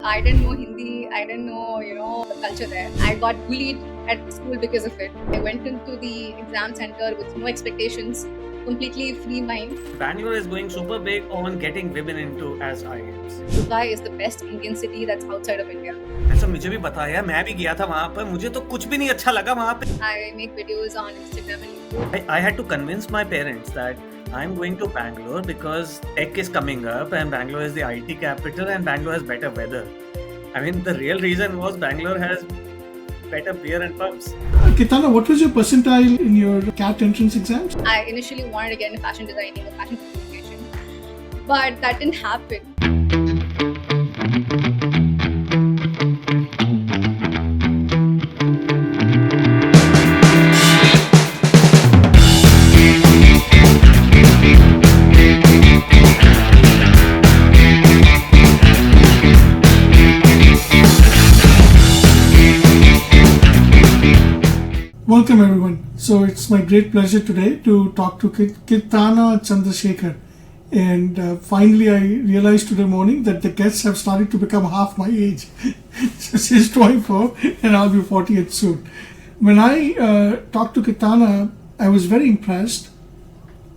I didn't know Hindi, I didn't know, the culture there. I got bullied at school because of it. I went into the exam center with no expectations, completely free mind. Bangalore is going super big on getting women into as IIMs. Dubai is the best Indian city that's outside of India. ऐसा मुझे भी पता है, मैं भी गया था वहाँ पर, मुझे तो कुछ भी नहीं अच्छा लगा वहाँ पे. I make videos on Instagram and YouTube. I had to convince my parents that I'm going to Bangalore because tech is coming up and Bangalore is the IT capital and Bangalore has better weather. I mean, the real reason was Bangalore has better beer and pubs. Keerthana, what was your percentile in your CAT entrance exams? I initially wanted to get into fashion designing or fashion communication, but that didn't happen. Welcome everyone. So it's my great pleasure today to talk to Keerthana Chandrashekhar. And finally I realized today morning that the guests have started to become half my age. So she's 24 and I'll be 48 soon. When I talked to Keerthana, I was very impressed.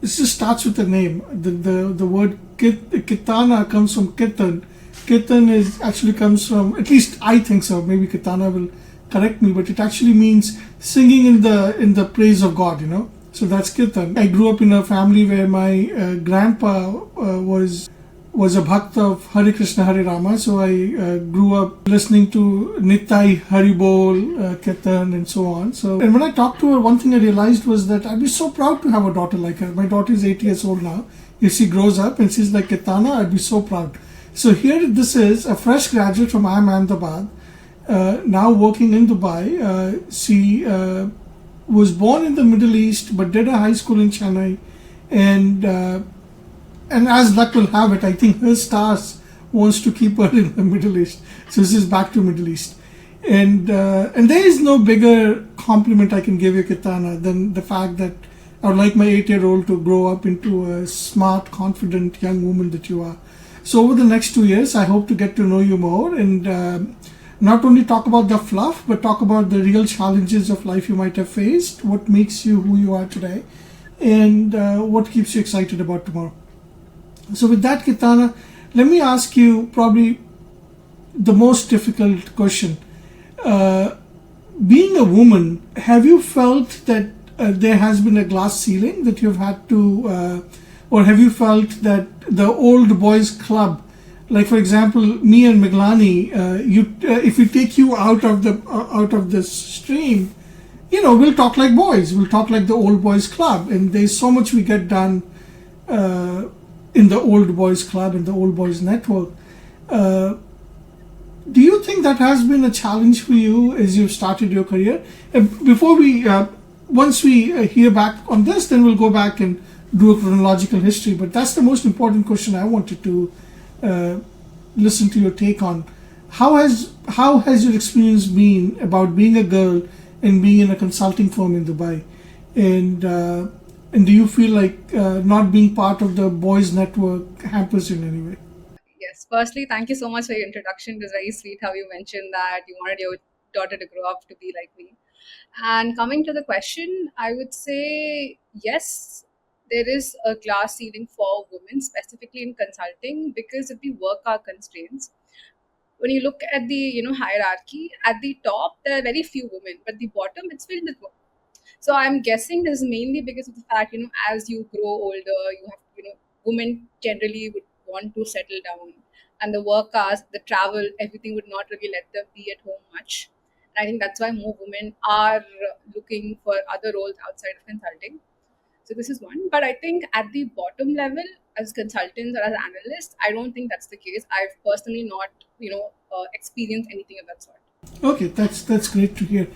It just starts with the name. The word Keerthana comes from Keerthan. Keerthan actually comes from, at least I think so, maybe Keerthana will correct me, but it actually means singing in the praise of God, So that's Keerthan. I grew up in a family where my grandpa was a bhakt of Hare Krishna, Hare Rama. So I grew up listening to Nittai, Hari Bol, Keerthan and so on. And when I talked to her, one thing I realized was that I'd be so proud to have a daughter like her. My daughter is 8 years old now. If she grows up and she's like Keerthana, I'd be so proud. So here this is a fresh graduate from IIM Ahmedabad. Now working in Dubai. She was born in the Middle East but did a high school in Chennai, and as luck will have it, I think her stars wants to keep her in the Middle East, so she's back to Middle East. And there is no bigger compliment I can give you, Keerthana, than the fact that I would like my 8-year-old to grow up into a smart, confident young woman that you are. So over the next 2 years, I hope to get to know you more and not only talk about the fluff, but talk about the real challenges of life you might have faced, what makes you who you are today, and what keeps you excited about tomorrow. So with that, Keerthana, let me ask you probably the most difficult question. Being a woman, have you felt that there has been a glass ceiling that you've had to, or have you felt that the old boys club, like for example, me and Meglani, if we take you out of the stream, we'll talk like boys. We'll talk like the old boys club, and there's so much we get done in the old boys club, in the old boys network. Do you think that has been a challenge for you as you've started your career? Before we, once we hear back on this, then we'll go back and do a chronological history. But that's the most important question I wanted to listen to your take on. How has your experience been about being a girl and being in a consulting firm in Dubai, and do you feel like not being part of the boys network hampers you in any way? Yes, firstly, thank you so much for your introduction. It was very sweet how you mentioned that you wanted your daughter to grow up to be like me. And coming to the question, I would say yes, there is a glass ceiling for women, specifically in consulting, because of the work hour constraints. When you look at the hierarchy, at the top there are very few women, but the bottom it's filled with women. So I'm guessing this is mainly because of the fact as you grow older, you have women generally would want to settle down, and the work hours, the travel, everything would not really let them be at home much. And I think that's why more women are looking for other roles outside of consulting. So this is one. But I think at the bottom level, as consultants or as analysts, I don't think that's the case. I've personally not, experienced anything of that sort. Okay, that's great to hear.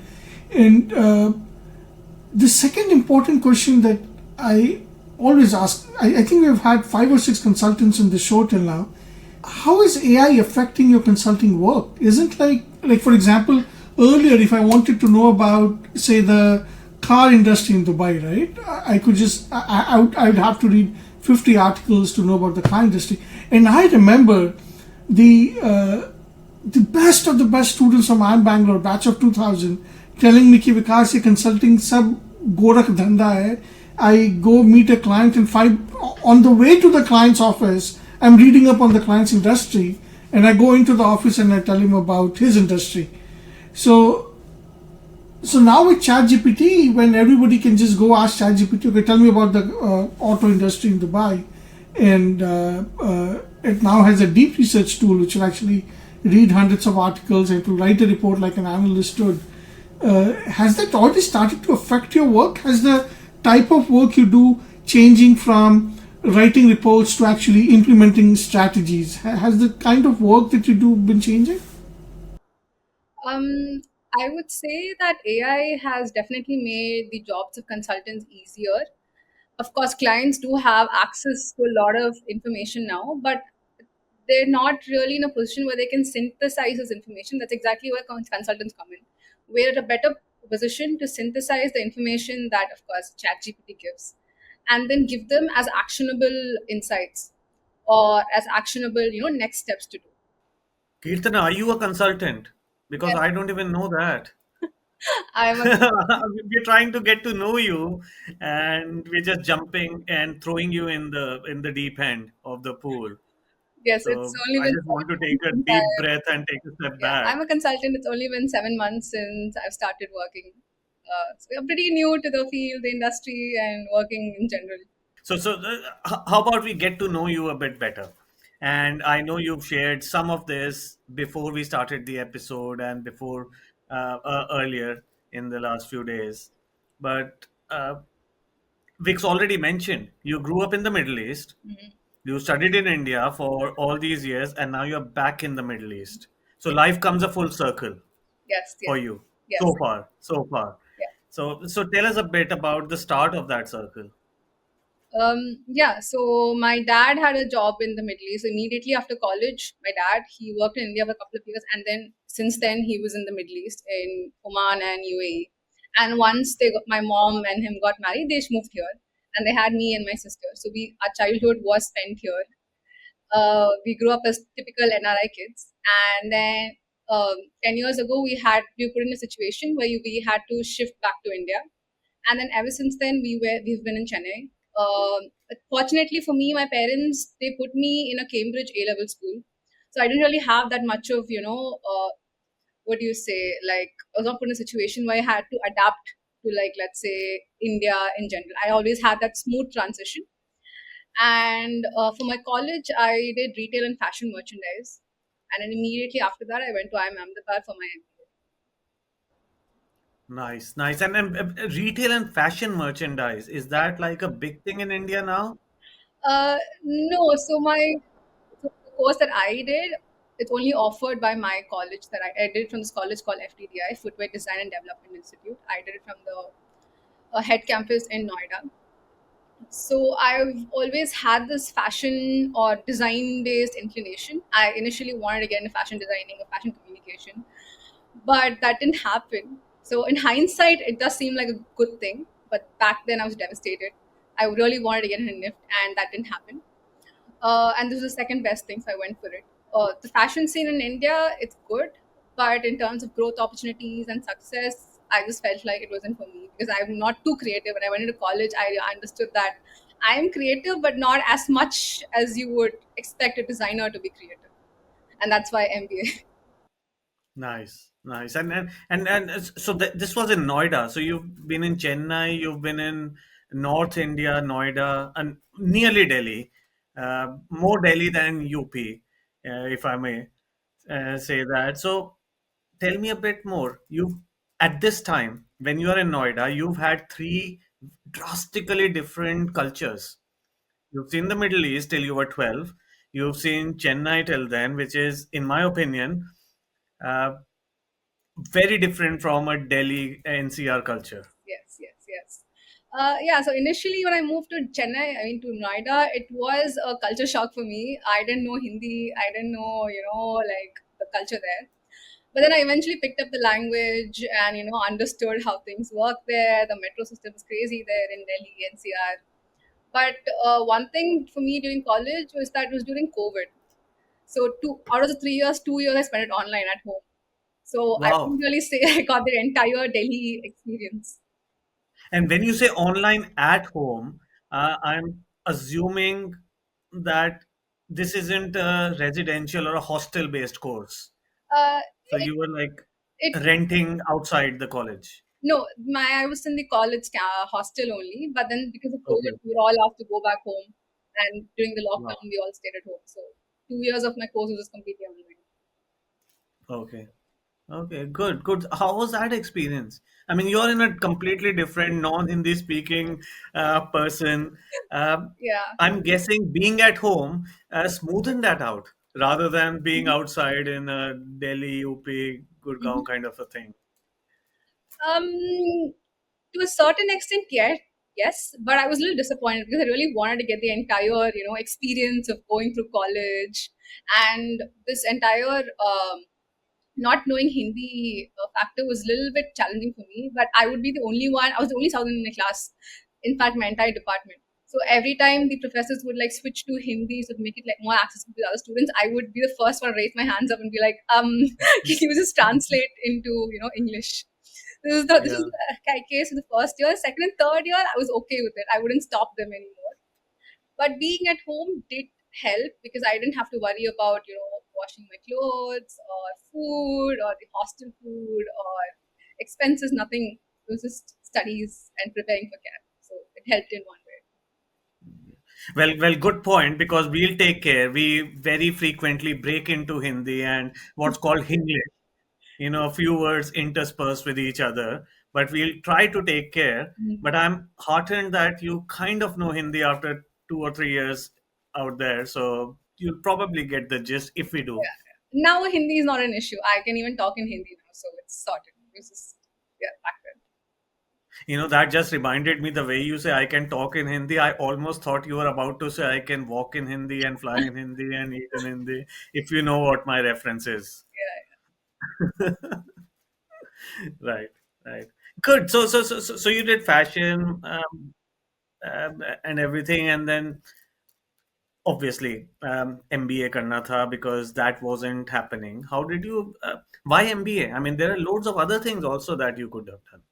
And the second important question that I always ask, I think we've had 5 or 6 consultants in the show till now. How is AI affecting your consulting work? Isn't like for example, earlier if I wanted to know about, say, the car industry in Dubai, right? I could just, I would have to read 50 articles to know about the car industry. And I remember the the best of the best students from IIM Bangalore, batch of 2000, telling me कि विकास ये consulting सब गोरख धंधा है. I go meet a client and on the way to the client's office, I'm reading up on the client's industry, and I go into the office and I tell him about his industry. So so now with ChatGPT, when everybody can just go ask ChatGPT, okay, tell me about the auto industry in Dubai, and it now has a deep research tool which will actually read hundreds of articles and to write a report like an analyst would. Has that already started to affect your work? Has the type of work you do changing from writing reports to actually implementing strategies? Has the kind of work that you do been changing? Um, I would say that AI has definitely made the jobs of consultants easier. Of course, clients do have access to a lot of information now, but they're not really in a position where they can synthesize this information. That's exactly where consultants come in. We're at a better position to synthesize the information that, of course, ChatGPT gives, and then give them as actionable insights or as actionable, next steps to do. Kirtana, are you a consultant? Because Yes, I don't even know that. I'm a We're trying to get to know you, and we're just jumping and throwing you in the deep end of the pool. yes. It's So only I been just want to take 7 months a since deep breath and take a step yeah, I'm back. a consultant. It's only been 7 months since I've started working. So I'm pretty new to the field, the industry, and working in general. How about we get to know you a bit better? And I know you've shared some of this before we started the episode and before earlier in the last few days. But Vic's already mentioned you grew up in the Middle East, Mhm. you studied in India for all these years, and now you're back in the Middle East. So life comes a full circle Yes, for yes, you yes, so far, so far. yeah. So tell us a bit about the start of that circle. Yeah, so my dad had a job in the Middle East. Immediately after college, my dad, he worked in India for a couple of years, and then since then he was in the Middle East in Oman and UAE. And once my mom and him got married, they moved here, and they had me and my sister. So our childhood was spent here. We grew up as typical NRI kids, and then 10 years ago we were put in a situation where we had to shift back to India, and then ever since then we've been in Chennai. But fortunately for me, my parents, they put me in a Cambridge A level school, so I didn't really have that much of what do you say, like I was not put in a situation where I had to adapt to, like, let's say, India in general. I always had that smooth transition. And for my college, I did retail and fashion merchandise. And then immediately after that, I went to IIM Ahmedabad for my MBA. Nice, nice. And retail and fashion merchandise, is that like a big thing in India now? No, so the course that I did, it's only offered by my college I did it from this college called FDDI, Footwear Design and Development Institute. I did it from the head campus in Noida. So I've always had this fashion or design based inclination. I initially wanted to get into fashion designing or fashion communication, but that didn't happen. So in hindsight, it does seem like a good thing, but back then I was devastated. I really wanted to get into NIFT, and that didn't happen. And this was the second best thing, so I went for it. The fashion scene in India, it's good, but in terms of growth opportunities and success, I just felt like it wasn't for me because I'm not too creative. When I went into college, I understood that I am creative, but not as much as you would expect a designer to be creative, and that's why MBA. Nice, nice. So this was in Noida. So you've been in Chennai, you've been in North India, Noida, and nearly Delhi, more Delhi than UP, if I may say that. So tell me a bit more. You at this time when you are in Noida, you've had three drastically different cultures. You've seen the Middle East till you were 12. You've seen Chennai till then, which is, in my opinion, uh, very different from a Delhi NCR culture. Yes, yes, yes. Yeah, so initially when I moved to Chennai, I mean to Noida, it was a culture shock for me. I didn't know Hindi. I didn't know, like the culture there. But then I eventually picked up the language and, understood how things work there. The metro system is crazy there in Delhi, NCR. But one thing for me during college was that it was during COVID. So two out of the 3 years, 2 years I spent it online at home. So I Wow. wouldn't really say I got the entire Delhi experience. And when you say online at home, I'm assuming that this isn't a residential or a hostel based course. Uh, So it, you were like it renting outside the college. no, my I was in the college hostel only, but then because of COVID, Okay. we were all asked to go back home, and during the Wow. lockdown, we all stayed at home. So 2 years of my course was just completely online. Okay. Okay. Good. Good. How was that experience? I mean, you're in a completely different non-Hindi speaking person. Um Yeah. I'm guessing being at home smoothened that out rather than being Mhm. outside in Delhi, UP, Mhm. Gurgaon kind of a thing. Um, to a certain extent, yes, yes, but I was a little disappointed because I really wanted to get the entire, experience of going through college and this entire not knowing Hindi factor was a little bit challenging for me. But I would be the only one. I was the only Southern in my class. In fact, my entire department. So every time the professors would like switch to Hindi so to make it like more accessible to other students, I would be the first one to raise my hands up and be like, can you just translate into English? This is Yeah. the case in the first year. Second and third year, I was okay with it. I wouldn't stop them anymore. But being at home did help because I didn't have to worry about, washing my clothes or food or the hostel food or expenses, nothing. It was just studies and preparing for CAT. So it helped in one way. Well, good point because we'll take care. We very frequently break into Hindi and what's called Hinglish, a few words interspersed with each other, but we'll try to take care. Mhm. But I'm heartened that you kind of know Hindi after 2 or 3 years out there, so you'll probably get the gist if we do. Yeah. Now Hindi is not an issue. I can even talk in Hindi now, so it's sorted. It was just, yeah, back then. That just reminded me the way you say I can talk in Hindi. I almost thought you were about to say I can walk in Hindi and fly in Hindi and eat in Hindi, if you know what my reference is. Yeah. Right, right. Good. So you did fashion and everything, and then obviously MBA karna tha because that wasn't happening. How did you? Why MBA? I mean, there are loads of other things also that you could have done.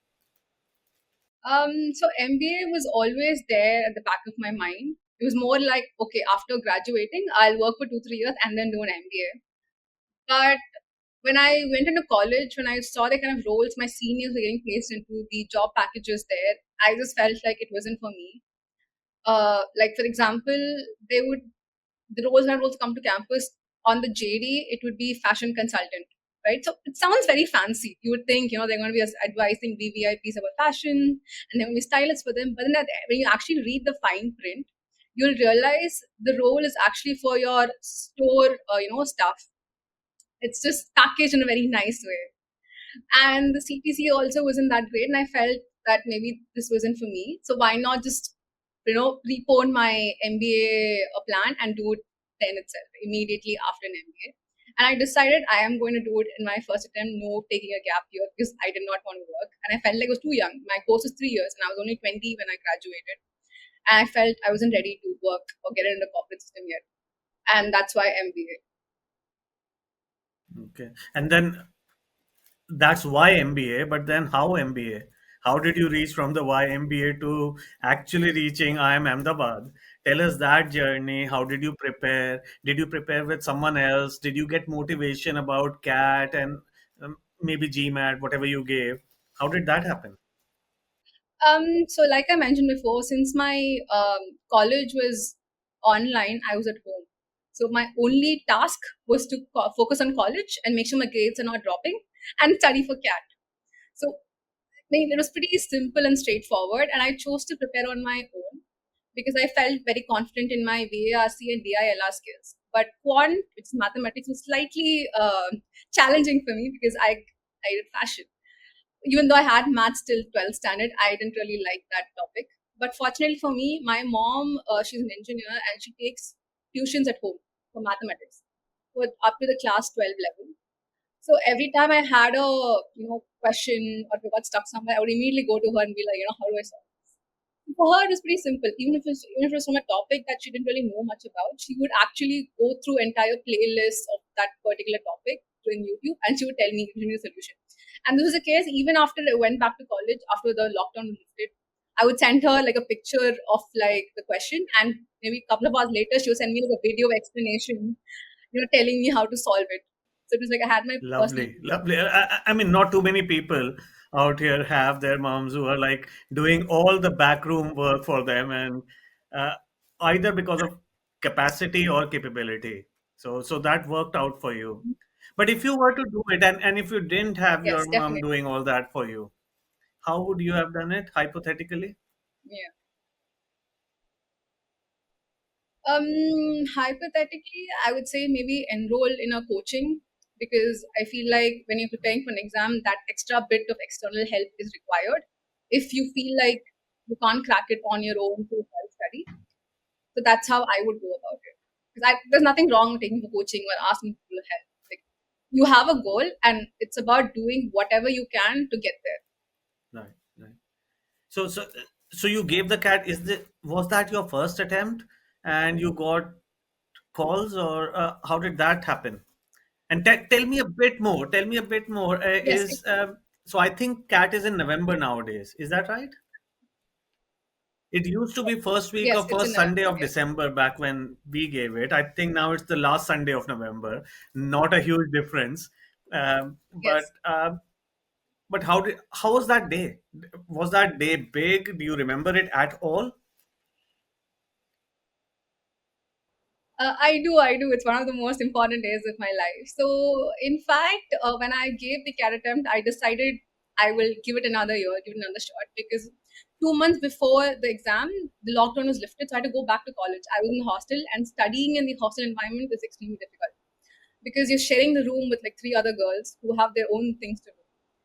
So MBA was always there at the back of my mind. It was more like, okay, after graduating, I'll work for 2, 3 years and then do an MBA. But when I went into college, when I saw the kind of roles my seniors were getting placed into, the job packages there, I just felt like it wasn't for me. Like for example, they would the roles and roles come to campus on the JD, it would be fashion consultant, right? So it sounds very fancy. You would think, they're going to be advising VVIPs about fashion and they're going to be stylists for them. But then when you actually read the fine print, you'll realize the role is actually for your store, staff. It's just packaged in a very nice way. And the CPC also wasn't that great, and I felt that maybe this wasn't for me. So why not just prepone my MBA plan and do it then itself immediately after an MBA. And I decided I am going to do it in my first attempt, no taking a gap year because I did not want to work. And I felt like I was too young. My course was 3 years and I was only 20 when I graduated. And I felt I wasn't ready to work or get into the corporate system yet. And that's why MBA. Okay, and then that's why MBA. But then how MBA? How did you reach from the why MBA to actually reaching IIM Ahmedabad? Tell us that journey. How did you prepare? Did you prepare with someone else? Did you get motivation about CAT and maybe GMAT, whatever you gave? How did that happen? So like I mentioned before, since my college was online, I was at home. So my only task was to focus on college and make sure my grades are not dropping and study for CAT. So I mean, it was pretty simple and straightforward, and I chose to prepare on my own because I felt very confident in my VARC and DILR skills. But quant, which is mathematics, was slightly challenging for me because I did fashion. Even though I had maths till 12th standard, I didn't really like that topic. But fortunately for me, my mom, she's an engineer and she takes tuitions at home for mathematics for up to the class 12 level. So every time I had a question or if I got stuck somewhere, I would immediately go to her and be like, how do I solve this? For her, it was pretty simple. Even if it was from a topic that she didn't really know much about, she would actually go through entire playlists of that particular topic in YouTube, and she would give me the solution. And this was the case even after I went back to college after the lockdown was lifted. I would send her like a picture of like the question, and maybe a couple of hours later, she would send me like a video explanation, telling me how to solve it. So it was like I had my personal Lovely, tutor. lovely. I mean, not too many people out here have their moms who are like doing all the backroom work for them, and uh, either because of capacity or capability. So that worked out for you. But if you were to do it, and if you didn't have your Yes, mom definitely. doing all that for you, how would you have done it hypothetically? Yeah. Hypothetically, I would say maybe enroll in a coaching, because I feel like when you're preparing for an exam, that extra bit of external help is required. If you feel like you can't crack it on your own through self study, so that's how I would go about it. Because there's nothing wrong with taking for coaching or asking people for help. Like, you have a goal, and it's about doing whatever you can to get there. Right, right. So you gave the cat. Was that your first attempt, and you got calls, or how did that happen? And tell me a bit more. Tell me a bit more. Yes, Is So I think cat is in November nowadays. Is that right? It used to be first week yes, or it's in first Sunday November. of Yeah. December back when we gave it. I think now it's the last Sunday of November. Not a huge difference. Um, but Yes. um, but how was that day? Was that day big? Do you remember it at all? I do. It's one of the most important days of my life. So, in fact, when I gave the CAT attempt, I decided I will give it another year, give it another shot, because 2 months before the exam, the lockdown was lifted, so I had to go back to college. I was in the hostel, and studying in the hostel environment is extremely difficult because you're sharing the room with like three other girls who have their own things to do.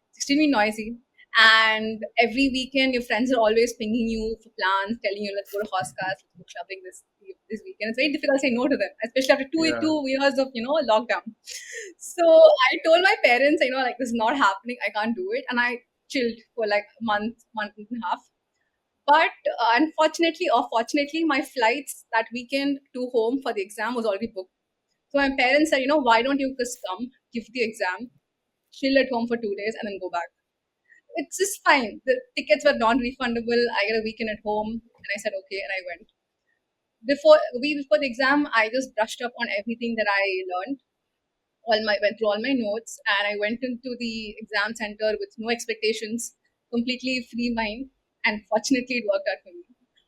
It's extremely noisy. And every weekend, your friends are always pinging you for plans, telling you, let's go to Hoskas, let's go clubbing this weekend. It's very difficult to say no to them, especially after Yeah. 2 years of, lockdown. So I told my parents, like, this is not happening. I can't do it. And I chilled for like a month and a half. But unfortunately or fortunately, my flights that weekend to home for the exam was already booked. So my parents said, why don't you just come, give the exam, chill at home for 2 days, and then go back. It's just fine. The tickets were non-refundable. I get a weekend at home, and I said okay, and I went. Before the exam, I just brushed up on everything that I learned. Went through all my notes, and I went into the exam center with no expectations, completely free mind, and fortunately, it worked out for me.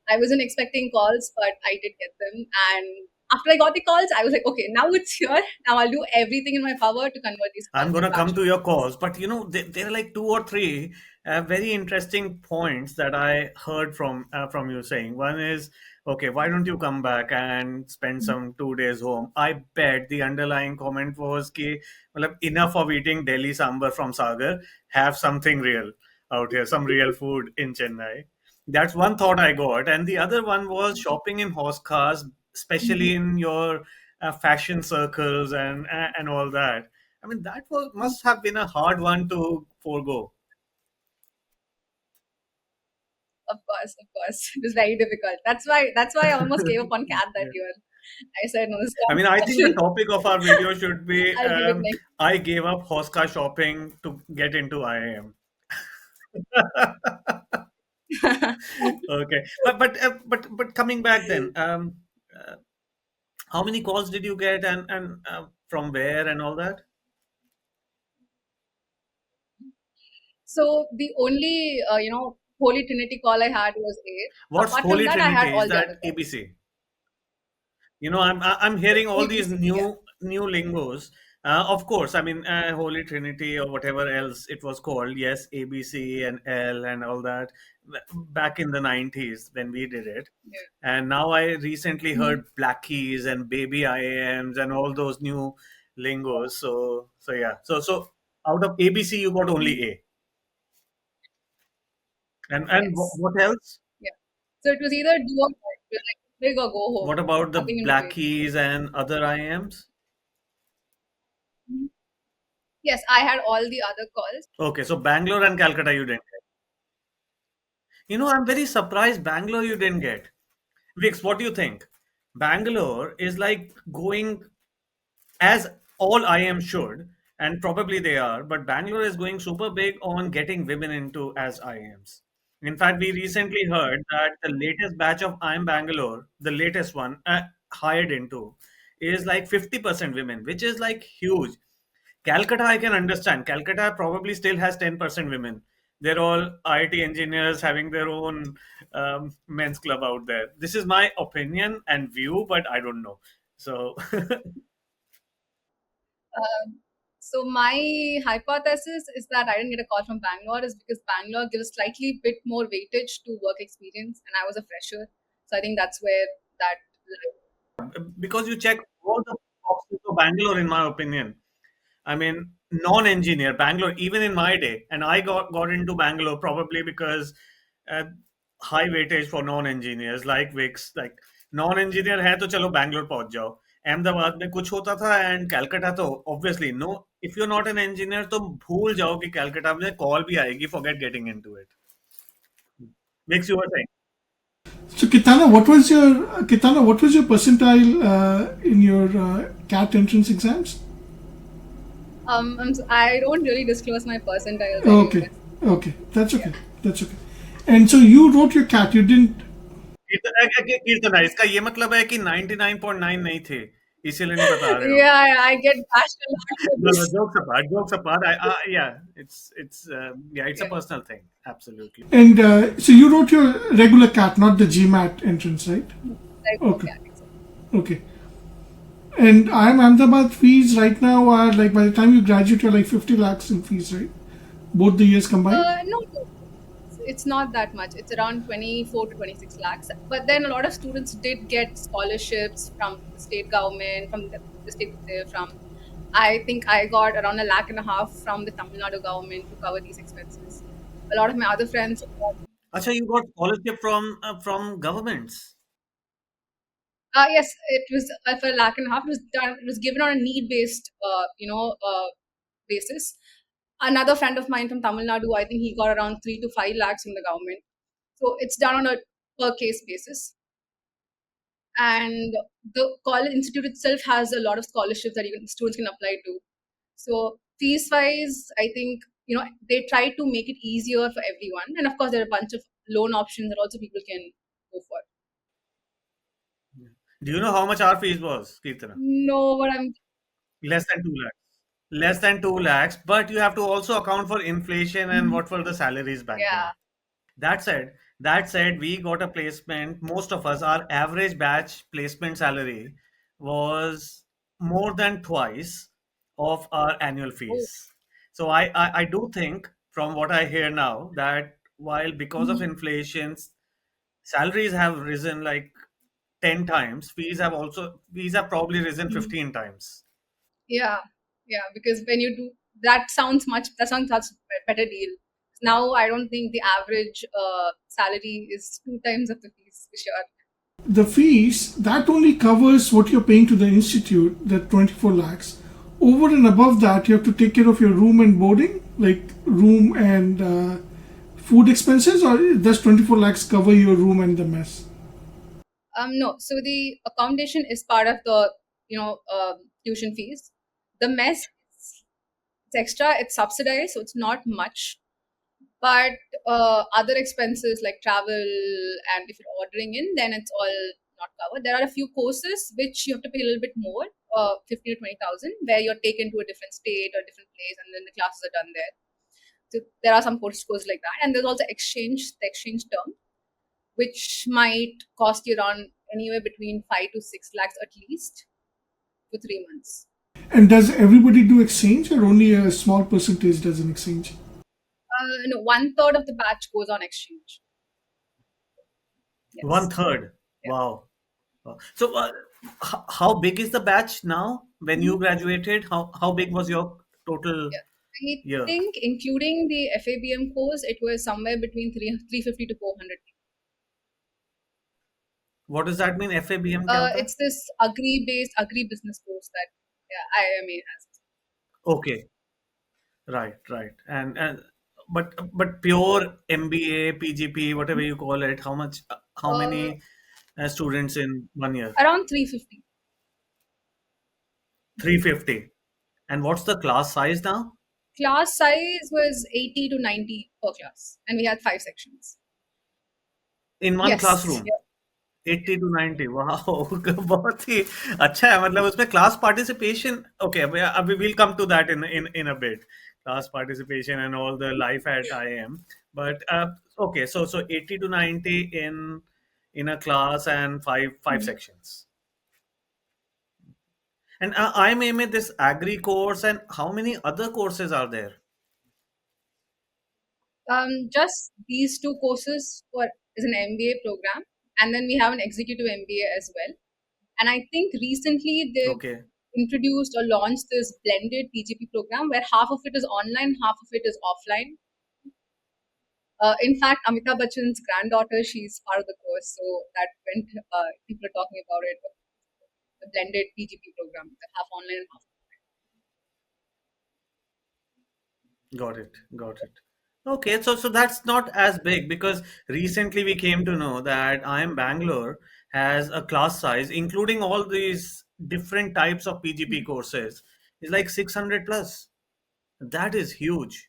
I wasn't expecting calls, but I did get them, and after I got the calls, I was like, okay, now it's here. Now I'll do everything in my power to convert these I'm calls going to into come to action. your cause, but there are like two or three very interesting points that I heard from you saying. One is, okay, why don't you come back and spend some 2 days home? I bet the underlying comment was, ki, matlab, enough of eating Delhi sambar from Sagar, have something real out here, some real food in Chennai. That's one thought I got, and the other one was shopping in horse cars, especially in your fashion circles and all that. I mean, must have been a hard one to forego. Of course, it was very difficult. That's why I almost gave up on cat that Yeah. year. I said, no, this is I mean, I think the compulsion. topic of our video should be I'll give it next. I gave up Hoska shopping to get into IIM. Okay, but coming back then, uh, how many calls did you get, and from where and all that? So the only Holy Trinity call I had was eight. What's Apart from Holy that, I had Trinity? Is all the other that calls. ABC? I'm hearing all these ABC, yeah. new lingos. Of course, I mean Holy Trinity or whatever else it was called. Yes, ABC and L and all that back in the 90s when we did it. Yeah. And now I recently Mhm. heard Black Keys and Baby IAMs and all those new lingos. So yeah. So out of ABC you got only A. And Yes. what else? Yeah. So it was either do or die. It was like big or go home. What about the Nothing in Black between. Keys and other IAMs? Mhm. Yes, I had all the other calls. Okay, so Bangalore and Calcutta you didn't. I'm very surprised Bangalore you didn't get. Vix, what do you think? Bangalore is like going, as all IIM should, and probably they are, but Bangalore is going super big on getting women into as IIMs. In fact, we recently heard that the latest batch of IIM Bangalore, the latest one hired into, is like 50% women, which is like huge. Calcutta, I can understand. Calcutta probably still has 10% women. They're all IT engineers having their own men's club out there. This is my opinion and view, but I don't know. So, Um, so my hypothesis is that I didn't get a call from Bangalore is because Bangalore gives slightly bit more weightage to work experience, and I was a fresher, so I think that's where that. because you check all the boxes of Bangalore, in my opinion. I mean, non-engineer Bangalore, even in my day, and I got into Bangalore probably because uh, high weightage for non-engineers like Wix, like non-engineer है तो चलो Bangalore पहुंच जाओ. अहमदाबाद में कुछ होता था and Calcutta तो obviously no. If you're not an engineer तो भूल जाओ कि Calcutta में call भी आएगी. Forget getting into it. Wix, you were saying. So Kitana, what was your percentile in your CAT entrance exams? I don't really disclose my percentiles Okay, anyway. okay, that's Yeah. okay, that's okay. And so you wrote your CAT. You didn't. कीर्तना इसका ये मतलब है कि 99.9 नहीं थे इसीलिए नहीं बता रहे हो. Yeah, I get bashed a lot for No, no, this. jokes apart, jokes apart. Yeah, it's a Yeah, personal thing. Absolutely. And so you wrote your regular CAT, not the GMAT entrance, right? like Okay, okay, exactly. okay. And IIM Ahmedabad fees right now are like by the time you graduate, you're like 50 lakhs in fees, right? Both the years combined. No, no, it's not that much. It's around 24 to 26 lakhs. But then a lot of students did get scholarships from the state government, from the state they're from. I think I got around a lakh and a half from the Tamil Nadu government to cover these expenses. A lot of my other friends got, Acha, you got scholarship from governments. yes, it was for a lakh and a half. It was done. It was given on a need-based, basis. Another friend of mine from Tamil Nadu, I think he got around 3 to 5 lakhs from the government. So it's done on a per case basis. And the college institute itself has a lot of scholarships that students can apply to. So fees wise, I think they try to make it easier for everyone. And of course, there are a bunch of loan options that also people can go for. Do you know how much our fees was, Kirtana? No, but I'm Less than 2 lakhs. Less than 2 lakhs, but you have to also account for inflation and what were the salaries back yeah. then. That said, we got a placement. Most of us, our average batch placement salary was more than twice of our annual Oh, fees. So I do think, from what I hear now, that while because of inflation, salaries have risen like 10 times, fees have probably risen 15 times. yeah, yeah. Because when you do that sounds such a better deal. Now I don't think the average salary is 2 times of the fees for sure. The fees that only covers what you're paying to the institute, that 24 lakhs. Over and above that, you have to take care of your room and boarding, like room and food expenses, or does 24 lakhs cover your room and the mess? No. So the accommodation is part of the tuition fees. The mess it's extra. It's subsidized, so it's not much. But other expenses like travel and if you're ordering in, then it's all not covered. There are a few courses which you have to pay a little bit more, 15 to 20,000, where you're taken to a different state or different place, and then the classes are done there. So there are some courses like that, and there's also the exchange term, which might cost you around anywhere between 5 to 6 lakhs at least for 3 months. And does everybody do exchange, or only a small percentage does an exchange? No, one third of the batch goes on exchange. One Yes. third. Yeah. Wow. Wow. So, how big is the batch now? When you graduated, how big was your total Yeah. I year? think including the FABM course, it was somewhere between 350 to 400. What does that mean? FABM क्या होता है? It's this agri-based agri-business course that IIMA has. Okay, right, right, and but pure MBA, PGP, whatever you call it, how much, how Uh, many students in 1 year? Around 350. 350. And what's the class size now? Class size was 80 to 90 per class, and we had 5 sections. In one Yes. classroom? 80 to 90, wow. बहुत ही अच्छा है, मतलब उसमें class participation, okay, we will come to that in a bit, class participation and all the life at IIM. But okay, so 80 to 90 in a class and five Yeah. sections. And I'm aiming this agri course, and how many other courses are there? Just these two courses for is an MBA program, and then we have an executive MBA as well. And I think recently they've Okay. introduced or launched this blended PGP program where half of it is online, half of it is offline. In fact, Amitabh Bachchan's granddaughter, she's part of the course, so that went. People are talking about it, the blended PGP program, the half online and half. Got it. Got it. Okay, so that's not as big, because recently we came to know that IIM Bangalore has a class size, including all these different types of PGP courses, is like 600 plus. That is huge.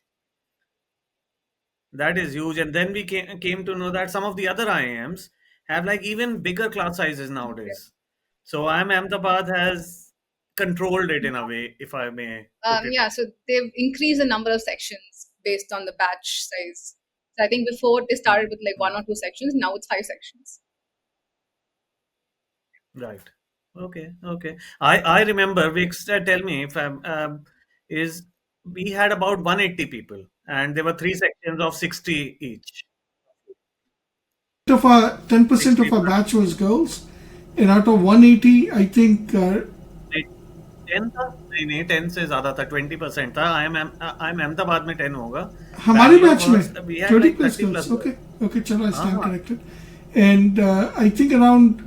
That is huge. And then we came to know that some of the other IIMs have like even bigger class sizes Yeah. nowadays. So IIM Ahmedabad has controlled it in a way, if I may put it. Yeah, so they've increased the number of sections based on the batch size. So I think before they started with like 1 or 2 sections, now it's 5 sections. Right. Okay. Okay. I remember Vix, tell me if I'm is we had about 180 people, and there were three sections of 60 each. Of our 10% 60 of our plus batch was girls, and out of 180, I think 10 था, नहीं नहीं 10 से ज्यादा था, 20% था. I'm Ahmedabad में 10 होगा. हमारे Bangalore बैच में was, we had 30 like plus 30 girls. plus Okay, girls. okay, chalo, I stand हाँ. corrected. And I think around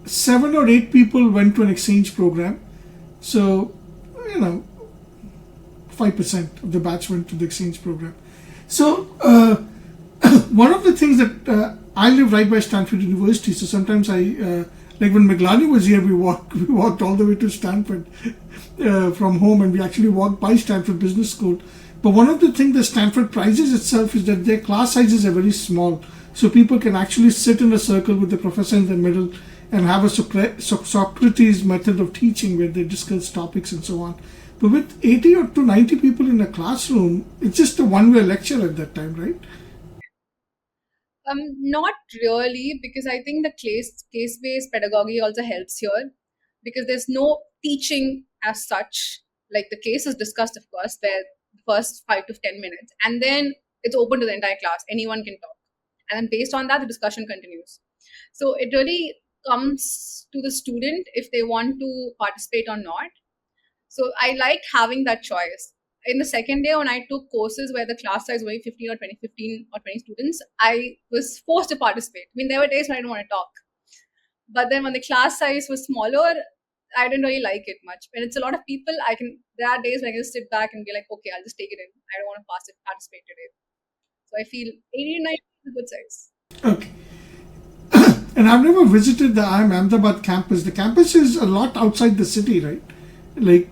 7 or 8 people went to an exchange program. So, you know, 5% of the batch went to the exchange program. So, one of the things that I live right by Stanford University, so sometimes like when Meglani was here, we walked all the way to Stanford from home, and we actually walked by Stanford Business School. But one of the things that Stanford prizes itself is that their class sizes are very small, so people can actually sit in a circle with the professor in the middle and have a Socrates method of teaching where they discuss topics and so on. But with 80 or to 90 people in a classroom, it's just a one-way lecture at that time, right? Not really, because I think the case based pedagogy also helps here, because there's no teaching as such. Like the case is discussed, of course, where the first 5 to 10 minutes, and then it's open to the entire class. Anyone can talk, and then based on that, the discussion continues. So it really comes to the student if they want to participate or not. So I liked having that choice. In the second day, when I took courses where the class size was only 15 or 20, 15 or 20 students, I was forced to participate. I mean, there were days when I didn't want to talk. But then when the class size was smaller, I didn't really like it much. When it's a lot of people, there are days when I can sit back and be like, okay, I'll just take it in. I don't want to participate today. So I feel 80 to 90 is a good size. Okay. And I've never visited the IIM Ahmedabad campus. The campus is a lot outside the city, right? Like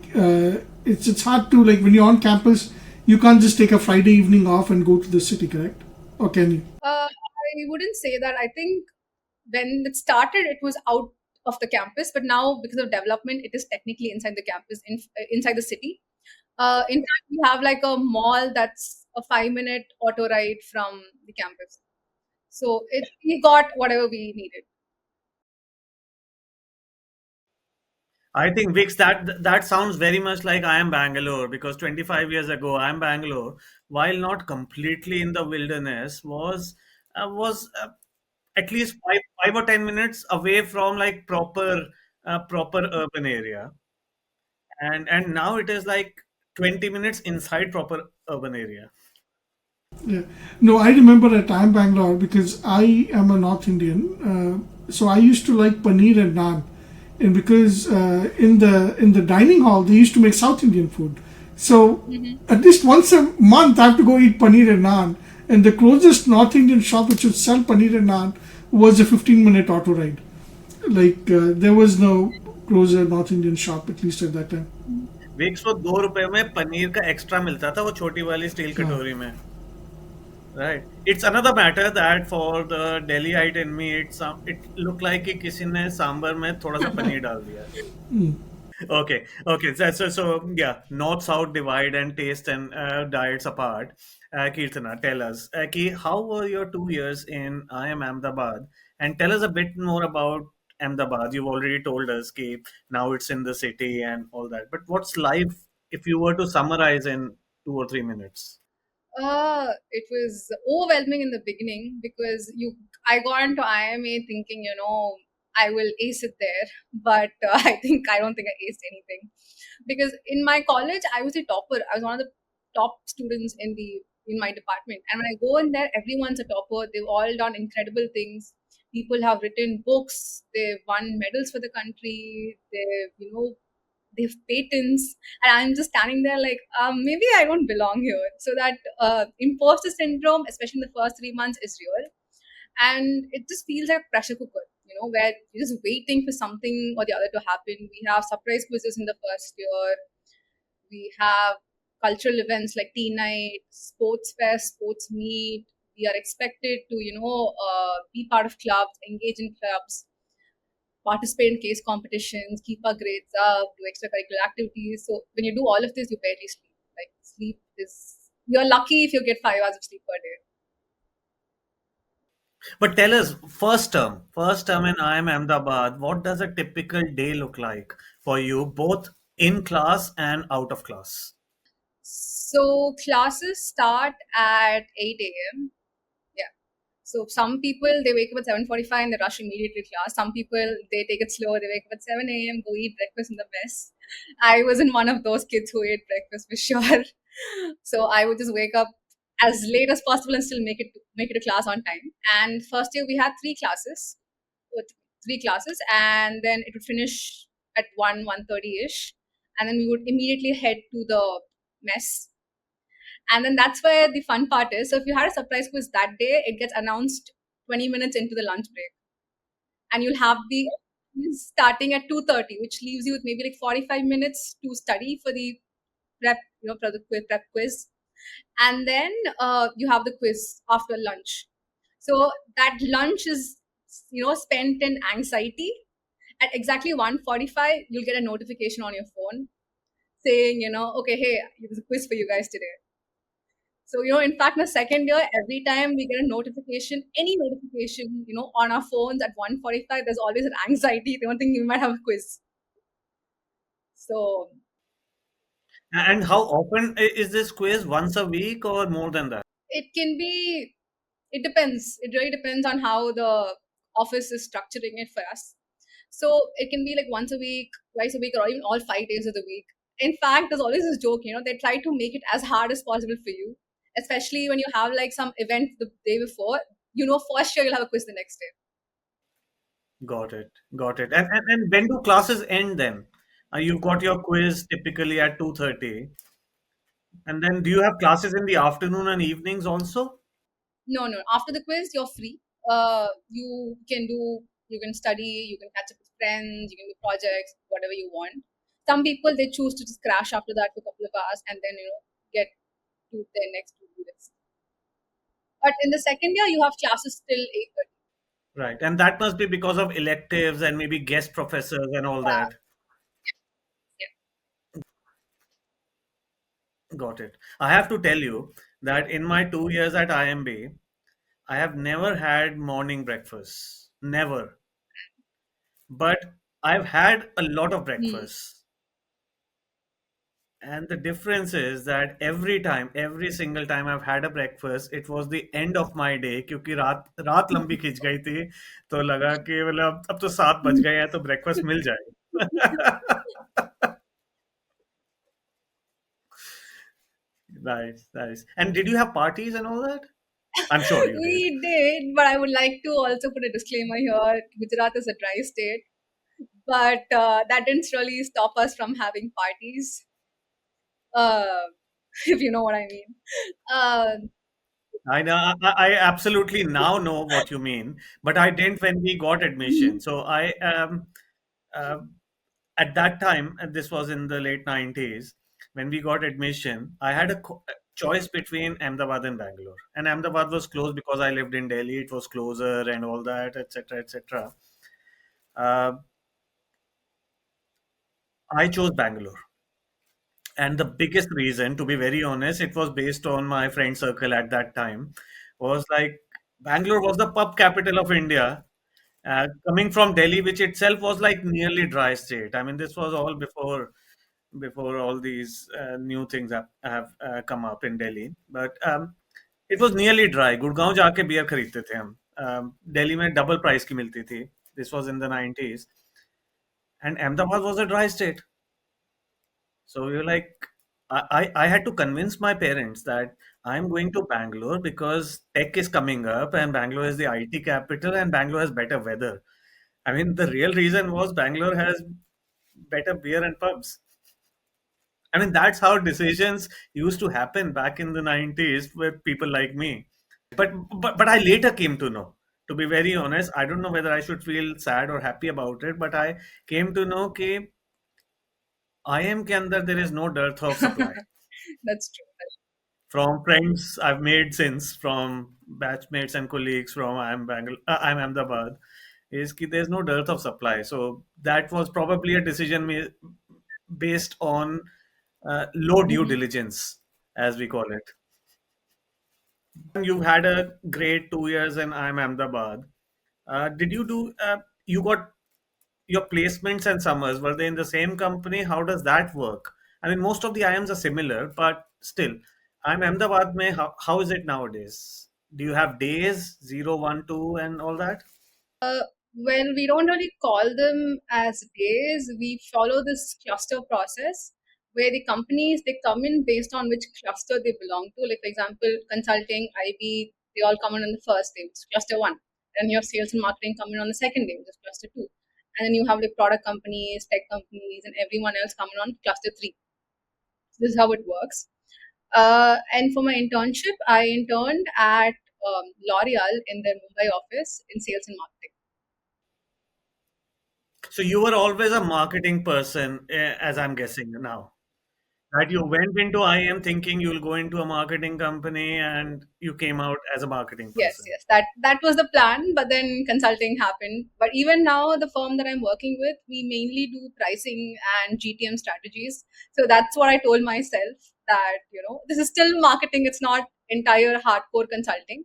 it's hard to, like, when you're on campus, you can't just take a Friday evening off and go to the city, correct? Or can you? I wouldn't say that. I think when it started, it was out of the campus, but now because of development, it is technically inside the campus, inside the city. In fact, we have like a mall that's a 5 minute auto ride from the campus. So we got whatever we needed. I think Vix, that sounds very much like I am Bangalore, because 25 years ago I am Bangalore, while not completely in the wilderness, was at least five or 10 minutes away from like proper urban area, and now it is like 20 minutes inside proper urban area. Yeah. No, I remember at IIM Bangalore because I am a North Indian, so I used to like paneer and naan, and because in the dining hall they used to make South Indian food, So Hmm. at least once a month, I have to go eat paneer and naan. And the closest North Indian shop which would sell paneer and naan was a 15-minute auto ride. Like there was no closer North Indian shop, at least at that time. Vicks को 2 रुपए में पनीर का extra मिलता था, वो छोटी वाली steel Yeah. कटोरी में. Right. It's another matter that for the Delhiite in me, it looked like कि किसी ने सांबर में थोड़ा सा पनीर डाल दिया. Okay, okay. Yeah, North South divide and taste and diets apart. Keerthana, tell us, how were your 2 years in IIM Ahmedabad? And tell us a bit more about Ahmedabad. You've already told us ki now it's in the city and all that. But what's life if you were to summarize in 2 or 3 minutes? It was overwhelming in the beginning because I got into IMA thinking, I will ace it there, but I don't think I aced anything because in my college I was a topper. I was one of the top students in my department, and when I go in there, everyone's a topper. They've all done incredible things. People have written books. They've won medals for the country. They have patents, and I'm just standing there like, maybe I don't belong here. So that imposter syndrome, especially in the first 3 months, is real, and it just feels like a pressure cooker, where you're just waiting for something or the other to happen. We have surprise quizzes in the first year. We have cultural events like tea night, sports fest, sports meet. We are expected to, be part of clubs, engage in clubs, participate in case competitions, keep our grades up, do extracurricular activities. So when you do all of this, you barely sleep. Like sleep is you're lucky if you get 5 hours of sleep per day. But tell us, first term in IIM Ahmedabad, what does a typical day look like for you, both in class and out of class? So classes start at 8 a.m. Yeah. So some people they wake up at 7:45 and they rush immediately to class. Some people they take it slow. They wake up at 7 a.m. go eat breakfast in the mess. I wasn't one of those kids who ate breakfast for sure. So I would just wake up as late as possible and still make it to class on time. And first year we had three classes, and then it would finish at 1:30 ish, and then we would immediately head to the mess. And then that's where the fun part is. So if you had a surprise quiz that day, it gets announced 20 minutes into the lunch break, and you'll have the quiz starting at 2:30, which leaves you with maybe like 45 minutes to study for the prep, for the prep quiz, and then you have the quiz after lunch. So that lunch is spent in anxiety. At exactly 1:45, you'll get a notification on your phone saying, okay, hey, there's a quiz for you guys today. So, in fact, in the second year, every time we get a notification, any notification, on our phones at 1:45, there's always an anxiety. They don't think we might have a quiz. So And how often is this quiz? Once a week or more than that? it can be, it depends. It really depends on how the office is structuring it for us. So it can be like once a week, twice a week, or even all 5 days of the week. In fact, there's always this joke, they try to make it as hard as possible for you, especially when you have like some event the day before. For sure you'll have a quiz the next day. Got it. Got it. And when do classes end then? You've got your quiz typically at 2:30. And then do you have classes in the afternoon and evenings also? No, no. After the quiz, you're free. You can study, you can catch up with friends, you can do projects, whatever you want. Some people they choose to just crash after that for a couple of hours and then get to their next to-do list. But in the second year, you have classes till 8:30. Right. And that must be because of electives and maybe guest professors and all that. Yeah. Got it. I have to tell you that in my 2 years at IMB, I have never had morning breakfast. Never. But I've had a lot of Hmm. breakfast. And the difference is that every time, every single time I've had a breakfast, it was the end of my day क्योंकि रात रात लंबी खिंच गई थी तो लगा कि मतलब अब तो 7 बज गए हैं तो ब्रेकफास्ट मिल जाए. Nice, nice. And did you have parties and all that? I'm sure you did. We did, but I would like to also put a disclaimer here. Gujarat is a dry state, but that didn't really stop us from having parties. uh, if you know what I mean. Uh, I know, I absolutely now know what you mean, but I didn't when we got admission. mhm. So uh, at that time, and this was in the late 90s, when we got admission, I had a choice between Ahmedabad and Bangalore. And Ahmedabad was close because I lived in Delhi, it was closer and all that, etc., etc. Uh, I chose Bangalore. And the biggest reason, to be very honest, it was based on my friend circle at that time, was like Bangalore was the pub capital of India. Coming from Delhi, which itself was like nearly dry state. I mean, this was all before all these new things have come up in Delhi. But it was nearly dry. Gurgaon जाके beer खरीदते थे हम. दिल्ली में double price की मिलती थी. This was in the 90s, and Ahmedabad was a dry state. So you're like, I had to convince my parents that I'm going to Bangalore because tech is coming up and Bangalore is the IT capital and Bangalore has better weather. I mean, the real reason was Bangalore has better beer and pubs. I mean, that's how decisions used to happen back in the 90s with people like me. But I later came to know. To be very honest, I don't know whether I should feel sad or happy about it, but I came to know that IIM के अंदर there is no dearth of supply. That's true. From friends I've made since, from batchmates and colleagues from IIM Ahmedabad, is that there's no dearth of supply. So that was probably a decision based on low due Mhm. diligence, as we call it. You've had a great 2 years in IIM Ahmedabad. Did you do? You got your placements and summers, were they in the same company? How does that work? I mean, most of the IIMs are similar, but still, I'm Ahmedabad mein, how is it nowadays? Do you have days, 0, 1, 2, and all that? Uh, well, we don't really call them as days. We follow this cluster process where the companies they come in based on which cluster they belong to. Like for example, consulting, IB, they all come in on the first day, which is cluster one. Then you have sales and marketing coming on the second day, which is cluster two. And then you have like product companies, tech companies, and everyone else coming on cluster three. So this is how it works. And for my internship, I interned at L'Oreal in their Mumbai office in sales and marketing. So you were always a marketing person, as I'm guessing now. That you went into IIM thinking you'll go into a marketing company and you came out as a marketing Yes, person. yes, that was the plan, but then consulting happened. But even now, the firm that I'm working with, we mainly do pricing and GTM strategies. So that's what I told myself that this is still marketing. It's not entire hardcore consulting.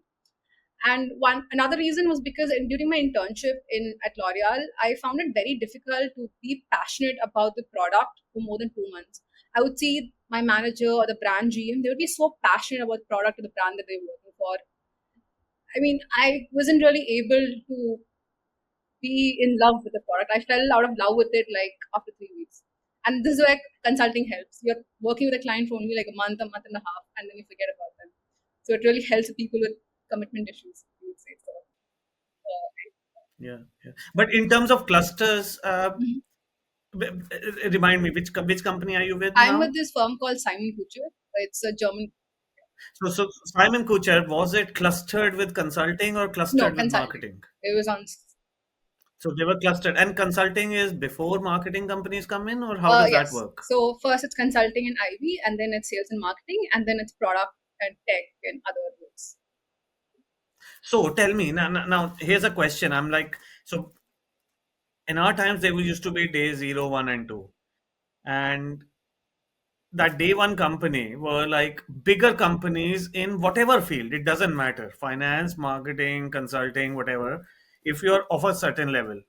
And one another reason was because during my internship in at L'Oreal, I found it very difficult to be passionate about the product for more than 2 months. I would see my manager or the brand GM; they would be so passionate about the product or the brand that they were working for. I mean, I wasn't really able to be in love with the product. I fell out of love with it like after 3 weeks. And this is where consulting helps. You're working with a client for only like a month and a half, and then you forget about them. So it really helps people with commitment issues, you would say. So, Yeah, yeah. But in terms of clusters, mhm. remind me which company are you with I'm with now? this firm called Simon-Kucher. It's a German, So Simon-Kucher, was it clustered with consulting or no, clustered with consulting. marketing? It was on, So they were clustered. And consulting is before marketing companies come in, or how does that yes. work? So first it's consulting and IB, and then it's sales and marketing, and then it's product and tech and other roles. So tell me now. Here's a question. I'm like, so in our times there used to be day 0, 1, and 2, and that day one company were like bigger companies in whatever field. It doesn't matter, finance, marketing, consulting, whatever. If you're of a certain level.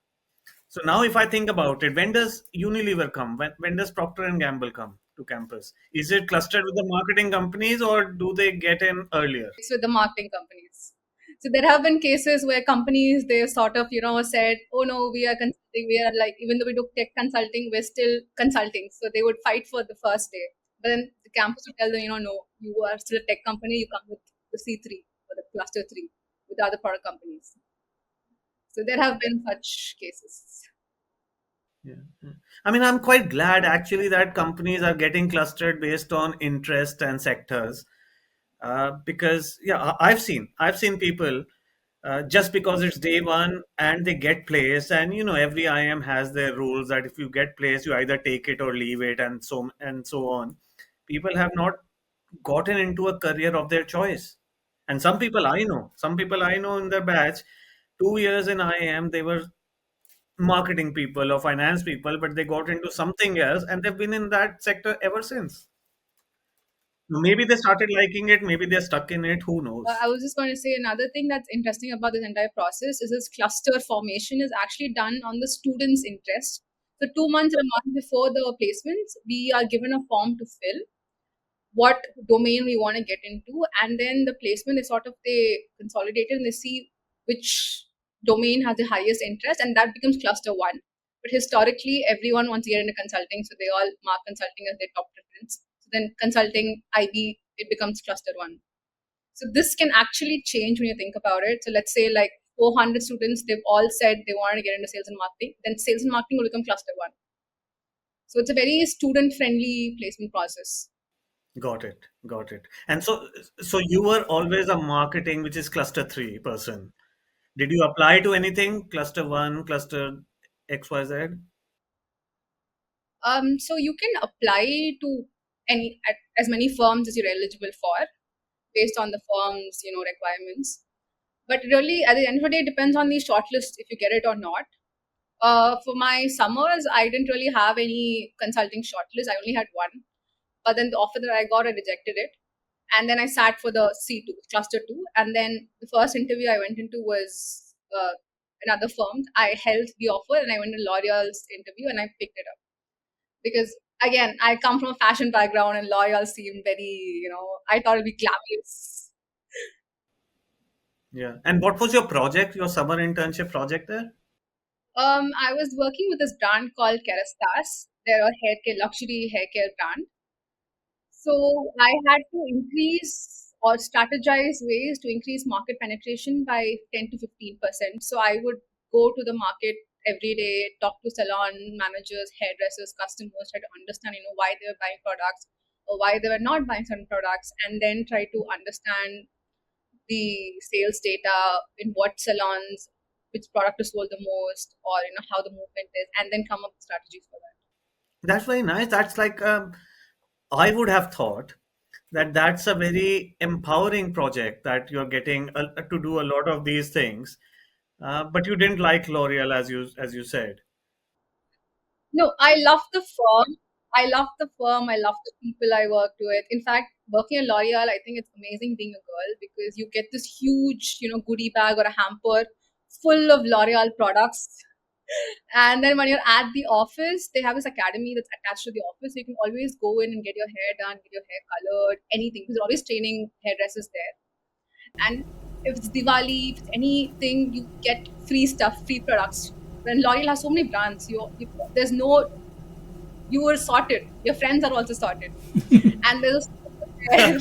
So now, if I think about it, when does Unilever come? When does Procter and Gamble come to campus? Is it clustered with the marketing companies, or do they get in earlier? It's with the marketing companies. So there have been cases where companies they sort of said, "Oh no, we are consulting. We are like even though we do tech consulting, we're still consulting." So they would fight for the first day, but then the campus would tell them, "No, you are still a tech company. You come with the C3 or the cluster 3 with the other product companies." So there have been such cases. Yeah. Yeah. I mean, I'm quite glad actually that companies are getting clustered based on interest and sectors. Because yeah, I've seen people just because it's day one and they get placed, and every IIM has their rules that if you get placed, you either take it or leave it, and so on. People have not gotten into a career of their choice, and some people I know in their batch, 2 years in IIM, they were marketing people or finance people, but they got into something else, and they've been in that sector ever since. Maybe they started liking it, maybe they're stuck in it, who I knows. was just going to say another thing that's interesting about this entire process is this cluster formation is actually done on the student's interest. So 2 months or a month before the placements, we are given a form to fill what domain we want to get into, and then the placement is sort of they consolidate it and they see which domain has the highest interest, and that becomes cluster one. But historically, everyone wants to get into consulting, so they all mark consulting as their top preference. So then consulting IB, it becomes cluster one. So this can actually change when you think about it. So let's say like 400 students, they've all said they want to get into sales and marketing. Then sales and marketing will become cluster one. So it's a very student friendly placement process. Got it. And so you were always a marketing, which is cluster 3 person. Did you apply to anything? Cluster 1, cluster XYZ? So you can apply to as many firms as you're eligible for based on the firm's requirements. But really, at the end of the day, it depends on the shortlist if you get it or not. For my summers, I didn't really have any consulting shortlist. I only had one. But then the offer that I got, I rejected it. And then I sat for the C2, cluster two. And then the first interview I went into was another firm. I held the offer and I went to L'Oreal's interview and I picked it up. Because again, I come from a fashion background and L'Oreal seemed very, I thought it'd be glamorous. Yeah. And what was your project, your summer internship project there? I was working with this brand called Kerastas. They're a hair care, luxury hair care brand. So I had to increase or strategize ways to increase market penetration by 10 to 15%. So I would go to the market every day, talk to salon managers, hairdressers, customers, try to understand, why they were buying products or why they were not buying certain products, and then try to understand the sales data in what salons, which product is sold the most, or how the movement is, and then come up with strategies for that. That's very nice. That's like, I would have thought that that's a very empowering project that you're getting to do a lot of these things. But you didn't like L'Oreal, as you said. No, I love the firm. I love the firm. I love the people I worked with. In fact, working at L'Oreal, I think it's amazing being a girl because you get this huge, goodie bag or a hamper full of L'Oreal products. And then when you're at the office, they have this academy that's attached to the office. So you can always go in and get your hair done, get your hair colored, anything. Because they're always training hairdressers there. And if it's Diwali, if it's anything, you get free stuff, free products. When L'Oreal has so many brands, there's no you were sorted. Your friends are also sorted. And there's a where,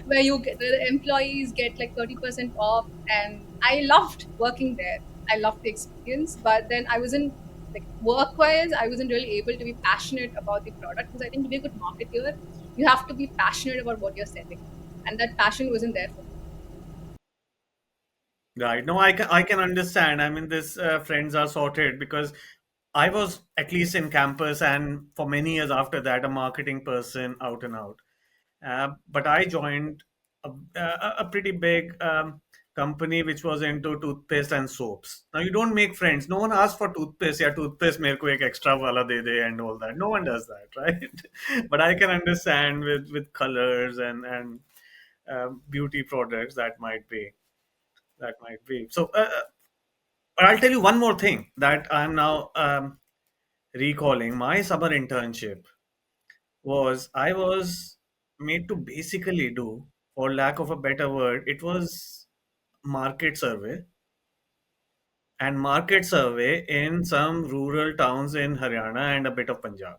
where the employees get like 30% off. And I loved working there. I loved the experience. But then I wasn't like work wise, I wasn't really able to be passionate about the product because I think to be a good marketer, you have to be passionate about what you're selling. And that passion wasn't there for me. Right. No, I can understand. I mean, this friends are sorted because I was at least in campus and for many years after that a marketing person out and out. But I joined a pretty big company which was into toothpaste and soaps. Now you don't make friends. No one asks for toothpaste. Yeah, toothpaste mere ko ek extra wala de de and all that. No one does that, right? But I can understand with colors and beauty products that might be. So, but I'll tell you one more thing that I'm now recalling. My summer internship was I was made to basically do, for lack of a better word, it was market survey and market survey in some rural towns in Haryana and a bit of Punjab.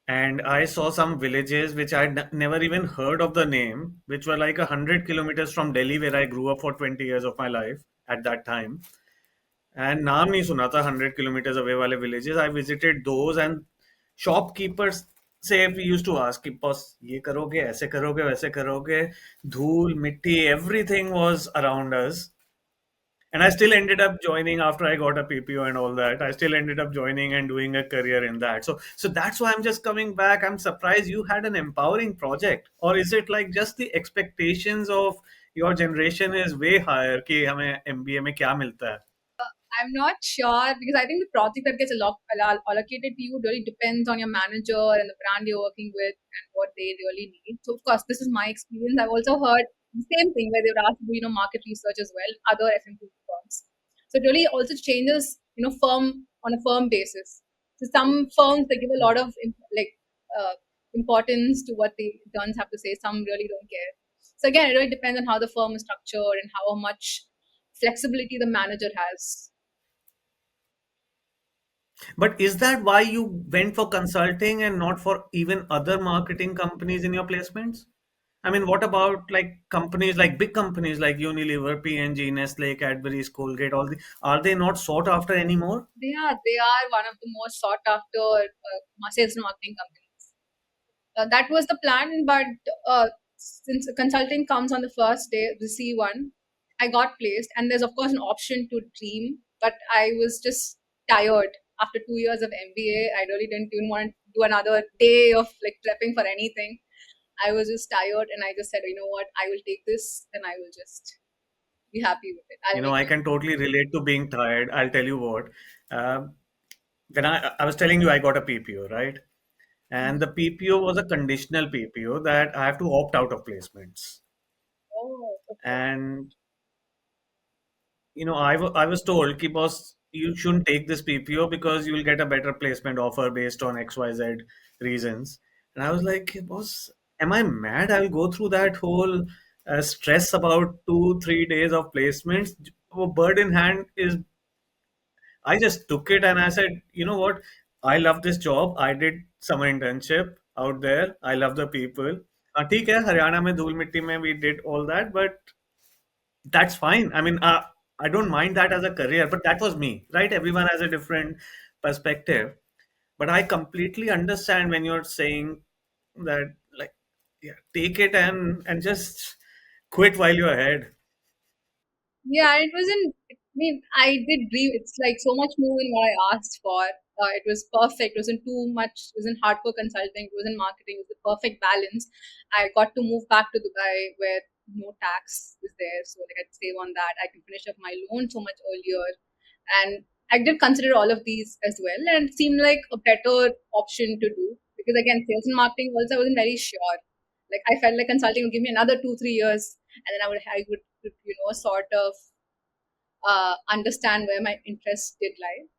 And I saw some villages which I'd never even heard of the name, which were like 100 kilometers from Delhi, where I grew up for 20 years of my life at that time. And नाम नहीं सुना था 100 kilometers away वाले villages. I visited those, and shopkeepers से we used to ask कि बस ये करोगे, ऐसे करोगे, वैसे करोगे, धूल मिट्टी, everything was around us. And I still ended up joining after I got a PPO and all that. I still ended up joining and doing a career in that. So that's why I'm just coming back. I'm surprised you had an empowering project, or is it like just the expectations of your generation is way higher कि हमें MBA में क्या मिलता है? I'm not sure because I think the project that gets allocated to you really depends on your manager and the brand you're working with and what they really need. So, of course, this is my experience. I've also heard the same thing where they were asked to do, market research as well, other FMCG firms. So, it really also changes, firm on a firm basis. So, some firms they give a lot of importance to what the interns have to say. Some really don't care. So, again, it really depends on how the firm is structured and how much flexibility the manager has. But is that why you went for consulting and not for even other marketing companies in your placements? I mean, what about like companies like big companies like Unilever, P&G, Nestle, Cadbury's, Colgate, all the are they not sought after anymore? They are one of the most sought after sales and marketing companies. That was the plan, but since consulting comes on the first day, the C1, I got placed, and there's of course an option to dream, but I was just tired after 2 years of MBA. I really didn't even want to do another day of like prepping for anything. I was just tired, and I just said, you know what, I will take this, and I will just be happy with it. I'll You know, make I it. can totally relate to being tired. I'll tell you what. When I was telling you I got a PPO, right? And the PPO was a conditional PPO that I have to opt out of placements. Oh, okay. And I was told, ki, boss, you shouldn't take this PPO because you will get a better placement offer based on XYZ reasons. And I was like, boss, am I mad? I'll go through that whole stress about 2, 3 days of placements. Bird in hand is, I just took it and I said, you know what? I love this job. I did summer internship out there. I love the people. ठीक है हरियाणा में धूल मिट्टी में we did all that, but that's fine. I mean, I don't mind that as a career, but that was me, right? Everyone has a different perspective. But I completely understand when you're saying that, like, yeah, take it and just quit while you're ahead. Yeah, it wasn't. I mean, I did dream. It's like so much more than what I asked for. It was perfect. It wasn't too much. It wasn't hardcore consulting. It wasn't marketing. It was the perfect balance. I got to move back to Dubai where no tax is there, so like I'd save on that. I could finish up my loan so much earlier, and I did consider all of these as well, and it seemed like a better option to do because again, sales and marketing also I wasn't very sure. Like I felt like consulting would give me another 2 3 years, and then I would sort of understand where my interest did lie.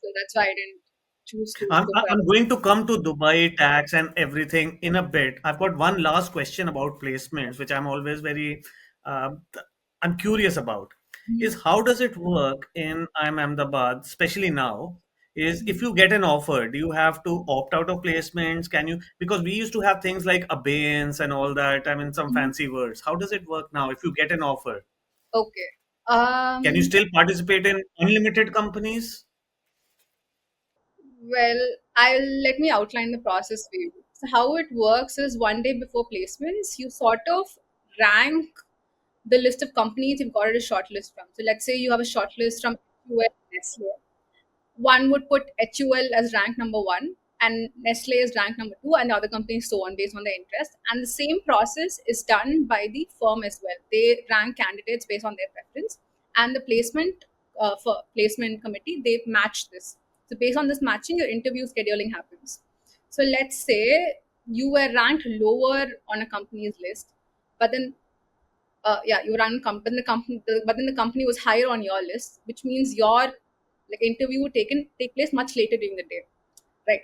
So that's why I didn't choose to I'm go for I'm it. going to come to Dubai tax and everything in a bit. I've got one last question about placements, which I'm always very I'm curious about. Is how does it work in IIM Ahmedabad, especially now? Is if you get an offer, do you have to opt out of placements? Can you because we used to have things like abeyance and all that. I mean, some Mhm. fancy words. How does it work now? If you get an offer, Okay. can you still participate in unlimited companies? Well, I'll let me outline the process for you. So how it works is one day before placements, you sort of rank the list of companies you've got a short list from. So let's say you have a short list from QL Nestle. One would put HUL as rank number one and Nestle as rank number two, and the other companies so on based on their interest. And the same process is done by the firm as well. They rank candidates based on their preference, and the placement for placement committee they match this. So based on this matching, your interview scheduling happens. So let's say you were ranked lower on a company's list, but then you run company the company but then the company was higher on your list, which means your like interview would take place much later during the day, right?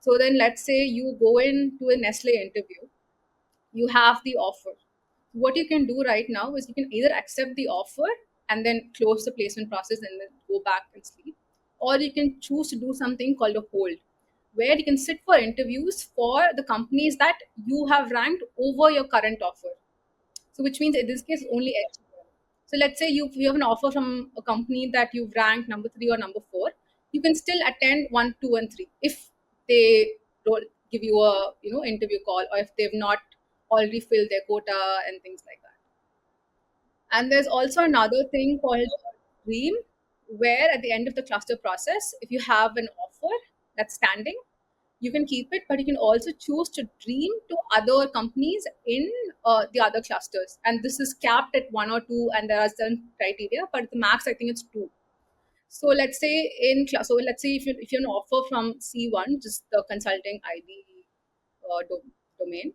So then let's say you go into a Nestle interview, you have the offer. What you can do right now is you can either accept the offer and then close the placement process and then go back and sleep, or you can choose to do something called a hold, where you can sit for interviews for the companies that you have ranked over your current offer. So which means in this case only HUL. So let's say you have an offer from a company that you've ranked number 3 or number 4. You can still attend 1, 2, and 3 if they don't give you a interview call, or if they've not already filled their quota and things like that. And there's also another thing called dream, where at the end of the cluster process, if you have an offer that's standing, you can keep it, but you can also choose to dream to other companies in the other clusters. And this is capped at 1 or 2, and there are certain criteria, but the max, I think it's 2. So let's say if you're an offer from C1, just the consulting IB domain.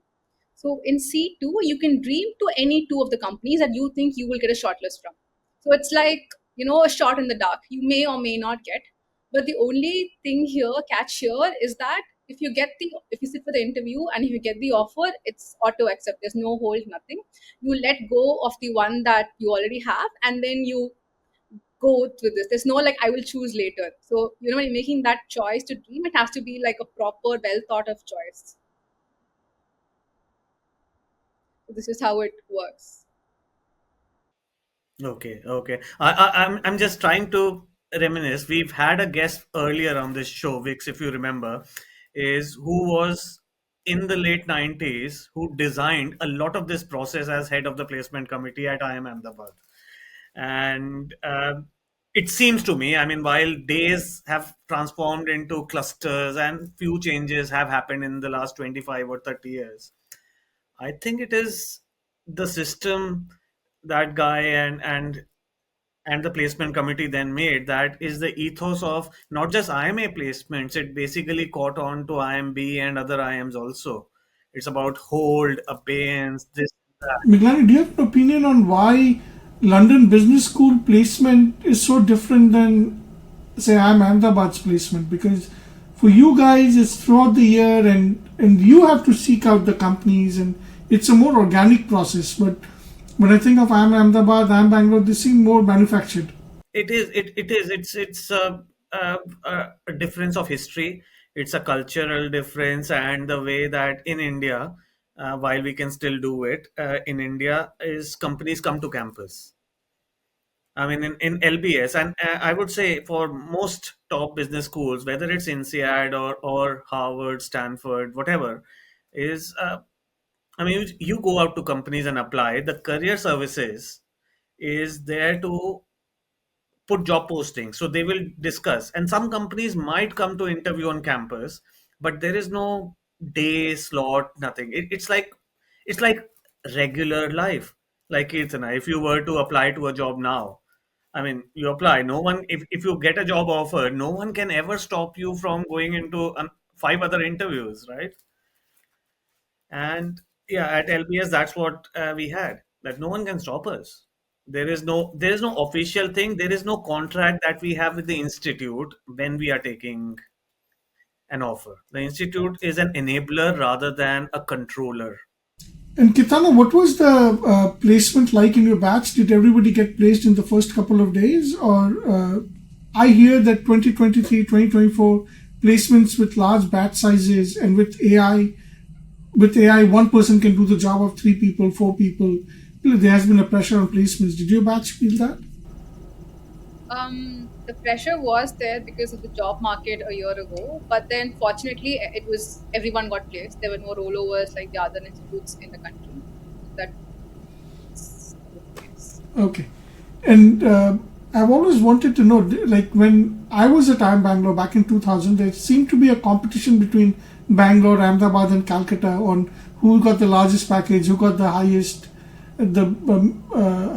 So in C2, you can dream to any 2 of the companies that you think you will get a shortlist from. So it's like, a shot in the dark. You may or may not get. But the only catch here is that if you sit for the interview and if you get the offer, it's auto accept. There's no hold, nothing. You let go of the one that you already have, and then you go with this. There's no like, I will choose later. So, when you're making that choice to dream, it has to be like a proper, well thought of choice. So this is how it works. Okay, okay. I'm just trying to reminisce. We've had a guest earlier on this show, Vix, if you remember, is who was in the late 90s, who designed a lot of this process as head of the placement committee at IIM Ahmedabad. And it seems to me, I mean, while days have transformed into clusters and few changes have happened in the last 25 or 30 years, I think it is the system that guy and the placement committee then made, that is the ethos of not just IIM-A placements. It basically caught on to IIM-B and other IIMs also. It's about hold, abeyance, this, that. Miglani, do you have an opinion on why London Business School placement is so different than, say, IIM Ahmedabad's placement? Because for you guys, it's throughout the year, and you have to seek out the companies, and it's a more organic process. But when I think of IIM Ahmedabad, IIM Bangalore, they seem more manufactured. It is. It is. It's a difference of history. It's a cultural difference, and the way that in India, while we can still do it, in India is companies come to campus. I mean, in LBS, and I would say for most top business schools, whether it's INSEAD or Harvard, Stanford, whatever, is I mean, you go out to companies and apply. The career services is there to put job postings, so they will discuss. And some companies might come to interview on campus, but there is no day slot, nothing. It's like regular life. Like Keerthana, if you were to apply to a job now, I mean, you apply. No one, if you get a job offer, no one can ever stop you from going into 5 other interviews, right? And yeah, at LBS, that's what we had. That no one can stop us. There is no official thing. There is no contract that we have with the institute when we are taking an offer. The institute is an enabler rather than a controller. And Kitana, what was the placement like in your batch? Did everybody get placed in the first couple of days? Or I hear that 2023, 2024 placements with large batch sizes and with AI, one person can do the job of 3 people, 4 people. There has been a pressure on placements. Did your batch feel that? The pressure was there because of the job market a year ago, but then fortunately, everyone got placed. There were no rollovers like the other institutes in the country. That's the case. Okay. And I've always wanted to know, like when I was at IIM Bangalore back in 2000, there seemed to be a competition between Bangalore, Ahmedabad, and Calcutta on who got the largest package, who got the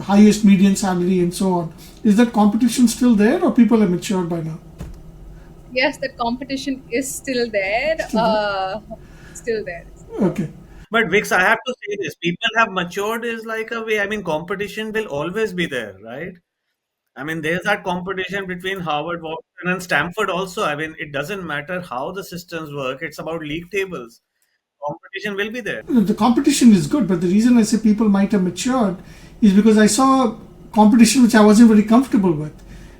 highest median salary, and so on. Is that competition still there, or people are matured by now? Yes, the competition is still there. Still there. Okay. But Vix, I have to say this: people have matured is like a way. I mean, competition will always be there, right? I mean, there's that competition between Harvard, Wharton, and Stanford also. I mean, it doesn't matter how the systems work. It's about league tables. Competition will be there. The competition is good, but the reason I say people might have matured is because I saw competition which I wasn't very comfortable with,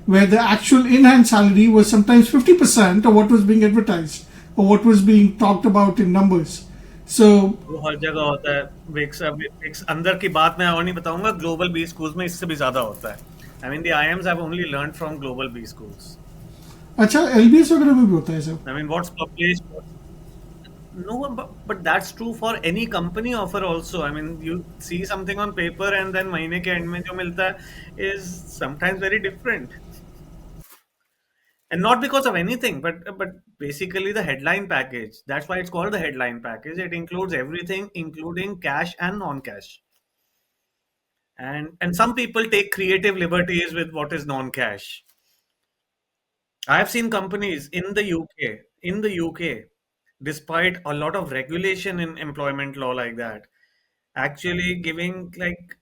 where the actual in-hand salary was sometimes 50% of what was being advertised or what was being talked about in numbers. So, वो हर जगह होता है। Vicks Vicks अंदर की बात मैं और नहीं बताऊंगा, ग्लोबल बी स्कूल्स में इससे भी ज्यादा होता है। I mean the IIMs have only learn from global B schools. अच्छा, एलबीएस वगैरह में भी होता है सब? I mean what's published. No, but that's true for any company offer also. I mean, you see something on paper and then महीने के end में जो मिलता है is sometimes very different. And not because of anything, but basically the headline package. That's why it's called the headline package. It includes everything, including cash and non-cash. And some people take creative liberties with what is non-cash. I have seen companies in the UK, despite a lot of regulation in employment law like that, actually giving like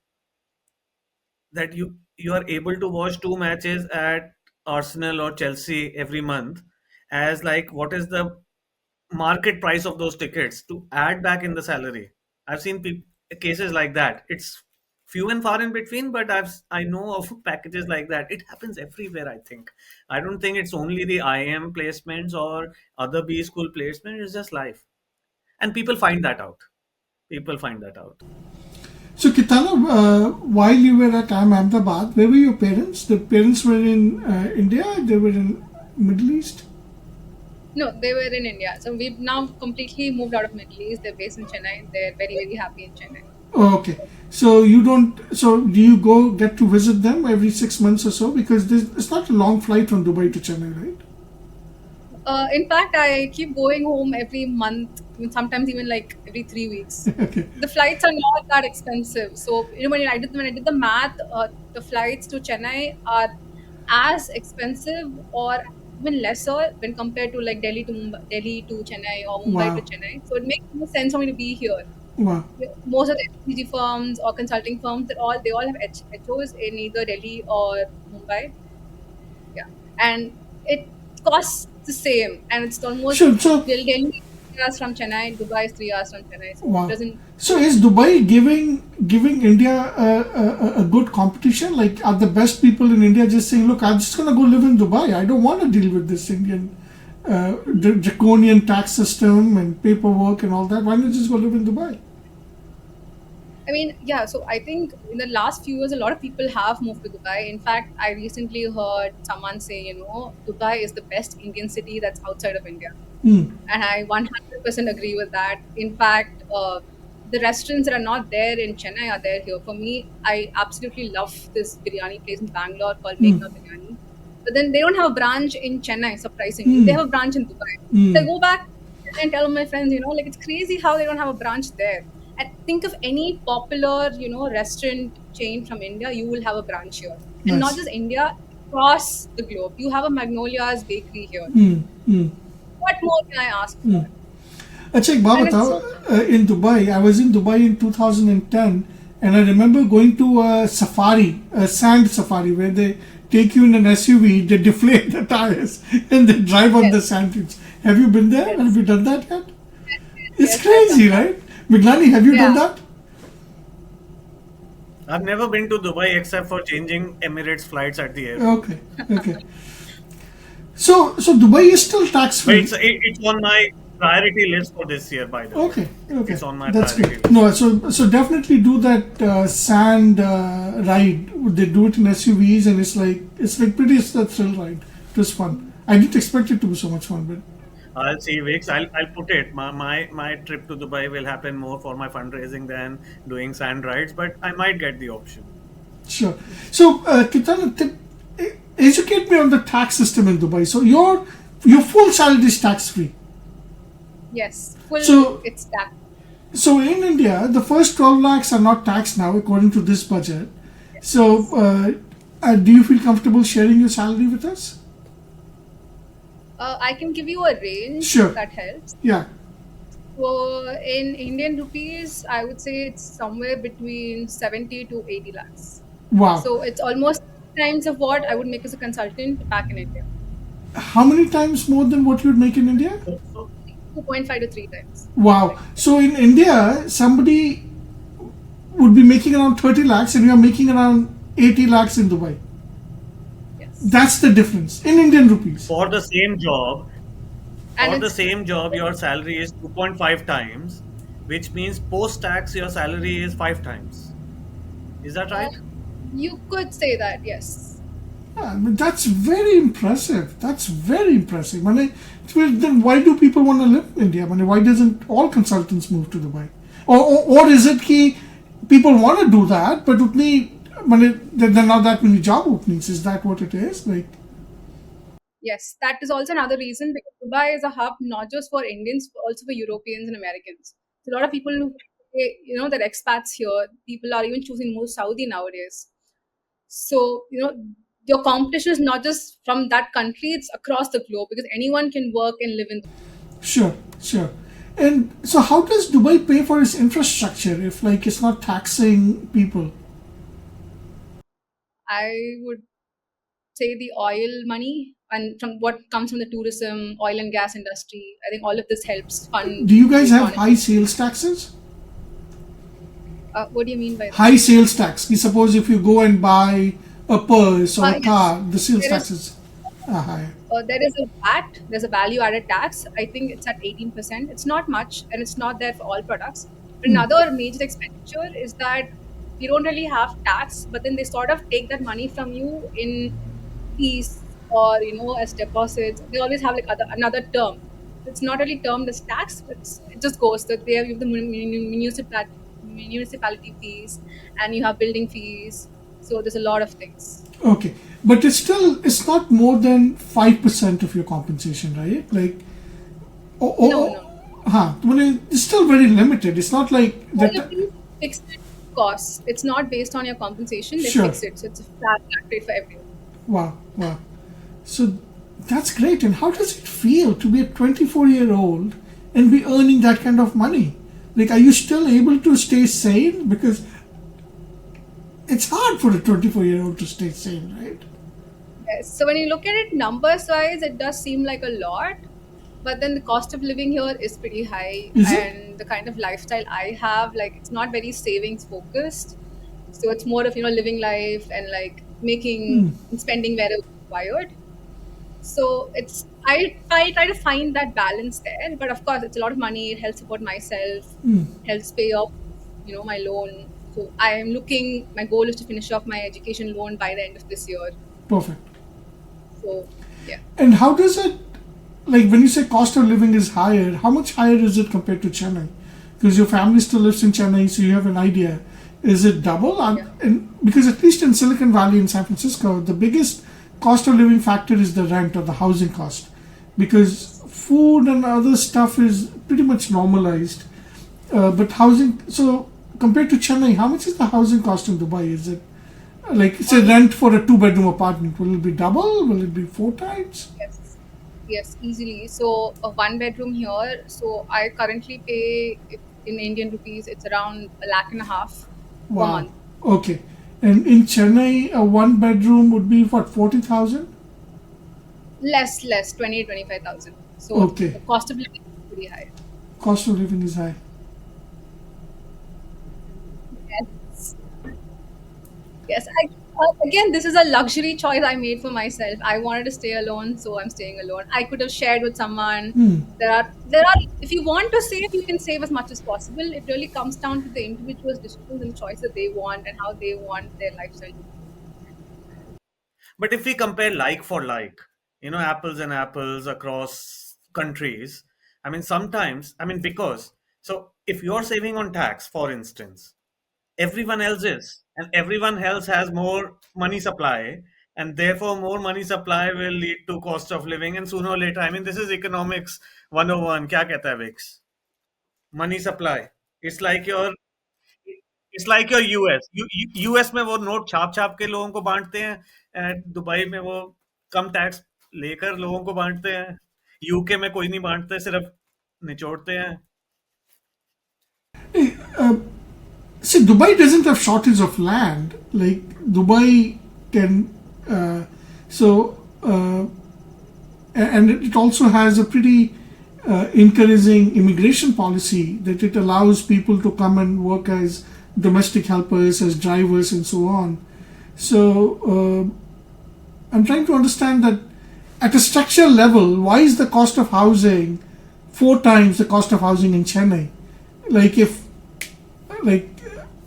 that you are able to watch two matches at Arsenal or Chelsea every month as like what is the market price of those tickets to add back in the salary. I've seen cases like that. It's few and far in between, but I know of packages like that. It happens everywhere. I think. I don't think it's only the IIM placements or other B school placements. It's just life, and people find that out. People find that out. so Kitana, while you were at IIM Ahmedabad, where were your parents? The parents were in India. They were in Middle East. No, they were in India. So we've now completely moved out of Middle East. They're based in Chennai. They're very, very happy in Chennai. Oh, okay. So you don't. So do you go get to visit them every 6 months or so? Because it's not a long flight from Dubai to Chennai, right? In fact, I keep going home every month, sometimes even like every 3 weeks. Okay. The flights are not that expensive. So when I did the math, the flights to Chennai are as expensive or even lesser when compared to like Delhi to Chennai or Mumbai to Wow. Chennai. So it makes no sense for me to be here. Wow. Most of the FMCG firms or consulting firms, they all have HOs in either Delhi or Mumbai. Yeah, and it costs the same, and it's almost Sure. So Delhi is 3 hours from Chennai, Dubai is 3 hours from Chennai, so it wow. doesn't. So is Dubai giving India a good competition? Like, are the best people in India just saying, "Look, I'm just gonna go live in Dubai. I don't want to deal with this Indian draconian tax system and paperwork and all that. Why not just go live in Dubai?" I mean, yeah. So I think in the last few years, a lot of people have moved to Dubai. In fact, I recently heard someone say, Dubai is the best Indian city that's outside of India. Hmm. And I 100% agree with that. In fact, the restaurants that are not there in Chennai are there here. For me, I absolutely love this biryani place in Bangalore called Hmm. Megna Biryani. But then they don't have a branch in Chennai, surprisingly. They Hmm. have a branch in Dubai. So I Hmm. go back and tell my friends, like it's crazy how they don't have a branch there. And think of any popular, restaurant chain from India, you will have a branch here. And not Nice. just India, across the globe. You have a Magnolia's bakery here. Hmm. Hmm. What more can I ask Hmm. for? अच्छा एक बात And it's बताओ, so in Dubai, I was in Dubai in 2010, and I remember going to a safari, a sand safari, where they take you in an SUV, they deflate the tires, and they drive on the yes, sand dunes. Have you been there? Have yes, you done that yet? yes, yes, It's yes, I've crazy, done that. right? Miglani, have you done Yeah. that? I've never been to Dubai except for changing Emirates flights at the airport. Okay, okay. So Dubai is still tax But free. it's on my priority list for this year, by the way. Okay, okay, It's on my that's priority great. list. No, so definitely do that sand ride. They do it in SUVs, and it's like pretty a thrill ride. It was fun. I didn't expect it to be so much fun, but I'll see, Vix. I'll put it. My trip to Dubai will happen more for my fundraising than doing sand rides, but I might get the option. sure. So, Kitana, educate me on the tax system in Dubai. So your full salary is tax free. Yes. Full. So It's that. so in India, the first 12 lakhs are not taxed now according to this budget. So do you feel comfortable sharing your salary with us? I can give you a range if Sure. that helps. Yeah. So in Indian rupees, I would say it's somewhere between 70 to 80 lakhs. Wow. So it's almost times of what I would make as a consultant back in India. How many times more than what you would make in India? So 2.5 to 3 times. Wow. Like, So in India, somebody would be making around 30 lakhs and you are making around 80 lakhs in Dubai. yes. That's the difference in Indian rupees. for the same job, And for the it's same job, your salary is 2.5 times, which means post tax your salary is 5 times. Is that Uh, right? you could say that, yes. Yeah, I mean, that's very impressive. That's very impressive. I mean, well, then why do people want to live in India? I mean, why doesn't all consultants move to Dubai? Or is it that people want to do that, but there are not that many job openings? Is that what it is? Like, Yes, that is also another reason because Dubai is a hub not just for Indians, but also for Europeans and Americans. So a lot of people who, they're expats here. People are even choosing more Saudi nowadays. So, your competition is not just from that country, it's across the globe because anyone can work and live in. sure, sure. And so, how does Dubai pay for its infrastructure if, like, it's not taxing people? I would say the oil money and from what comes from the tourism, oil and gas industry. I think all of this helps fund Do you the guys have economy. high sales taxes? What do you mean by that? High sales tax. Suppose if you go and buy a purse or a Yes, car, the sales there is taxes are higher. there is a VAT, there's a value added tax. I think it's at 18%. It's not much and it's not there for all products. But another major expenditure is that we don't really have tax, but then they sort of take that money from you in fees or as deposits. They always have like another term. It's not really termed as tax, but it just goes that they have the municipality fees and you have building fees. So there's a lot of things. Okay, but it's not more than 5% of your compensation, right? Like, No, no. well, it's still very limited. It's not like All of that. these fixed costs. It's not based on your compensation. They Sure. fix it. So it's a flat rate for everyone. Wow, wow. So that's great. And how does it feel to be a 24-year-old and be earning that kind of money? Like, are you still able to stay sane? Because it's hard for a 24-year-old to stay sane, right? Yes. So when you look at it numbers wise, it does seem like a lot. But then the cost of living here is pretty high. Is it? And the kind of lifestyle I have, like, it's not very savings focused. So it's more of, living life and like making and spending wherever required. So I try to find that balance there. But of course, it's a lot of money. It helps support myself, helps pay off, my loan. So I am looking. My goal is to finish off my education loan by the end of this year. Perfect. So yeah, And how does it, like when you say cost of living is higher, how much higher is it compared to Chennai? Because your family still lives in Chennai, so you have an idea. Is it double? yeah. And because at least in Silicon Valley in San Francisco, the biggest cost of living factor is the rent or the housing cost. Because food and other stuff is pretty much normalized. But housing, so compared to Chennai, how much is the housing cost in Dubai? Is it like, say, rent for a two-bedroom apartment? Will it be double? Will it be 4 times? Yes, yes, easily. So a one bedroom here. So I currently pay in Indian rupees. It's around 1.5 lakh per Wow. month. Okay. And in Chennai, a one bedroom would be what, 40,000? Less, 25,000. So the Okay. cost of living is pretty high. Cost of living is high. Yes. Yes. Again, this is a luxury choice I made for myself. I wanted to stay alone, so I'm staying alone. I could have shared with someone. There are. If you want to save, you can save as much as possible. It really comes down to the individual's decisions and choice that they want and how they want their lifestyle. But if we compare like for like, apples and apples across countries, I mean, sometimes, I mean, because, so if you're saving on tax, for instance, everyone else is, and everyone else has more money supply, and therefore more money supply will lead to cost of living, and sooner or later, I mean, this is economics 101, kya kehta hai Vix? Money supply. It's like your it's like your US US में वो note छाप छाप के लोगों को बांटते हैं and Dubai में वो कम टैक्स लेकर लोगों को बांटते हैं यूके में कोई नहीं बांटते सिर्फ निचोड़ते हैं See, Dubai doesn't have shortage of land. Like, Dubai can. So, and it also has a pretty encouraging immigration policy that it allows people to come and work as domestic helpers, as drivers, and so on. So, I'm trying to understand that at a structural level, why is the cost of housing 4 times the cost of housing in Chennai? like if like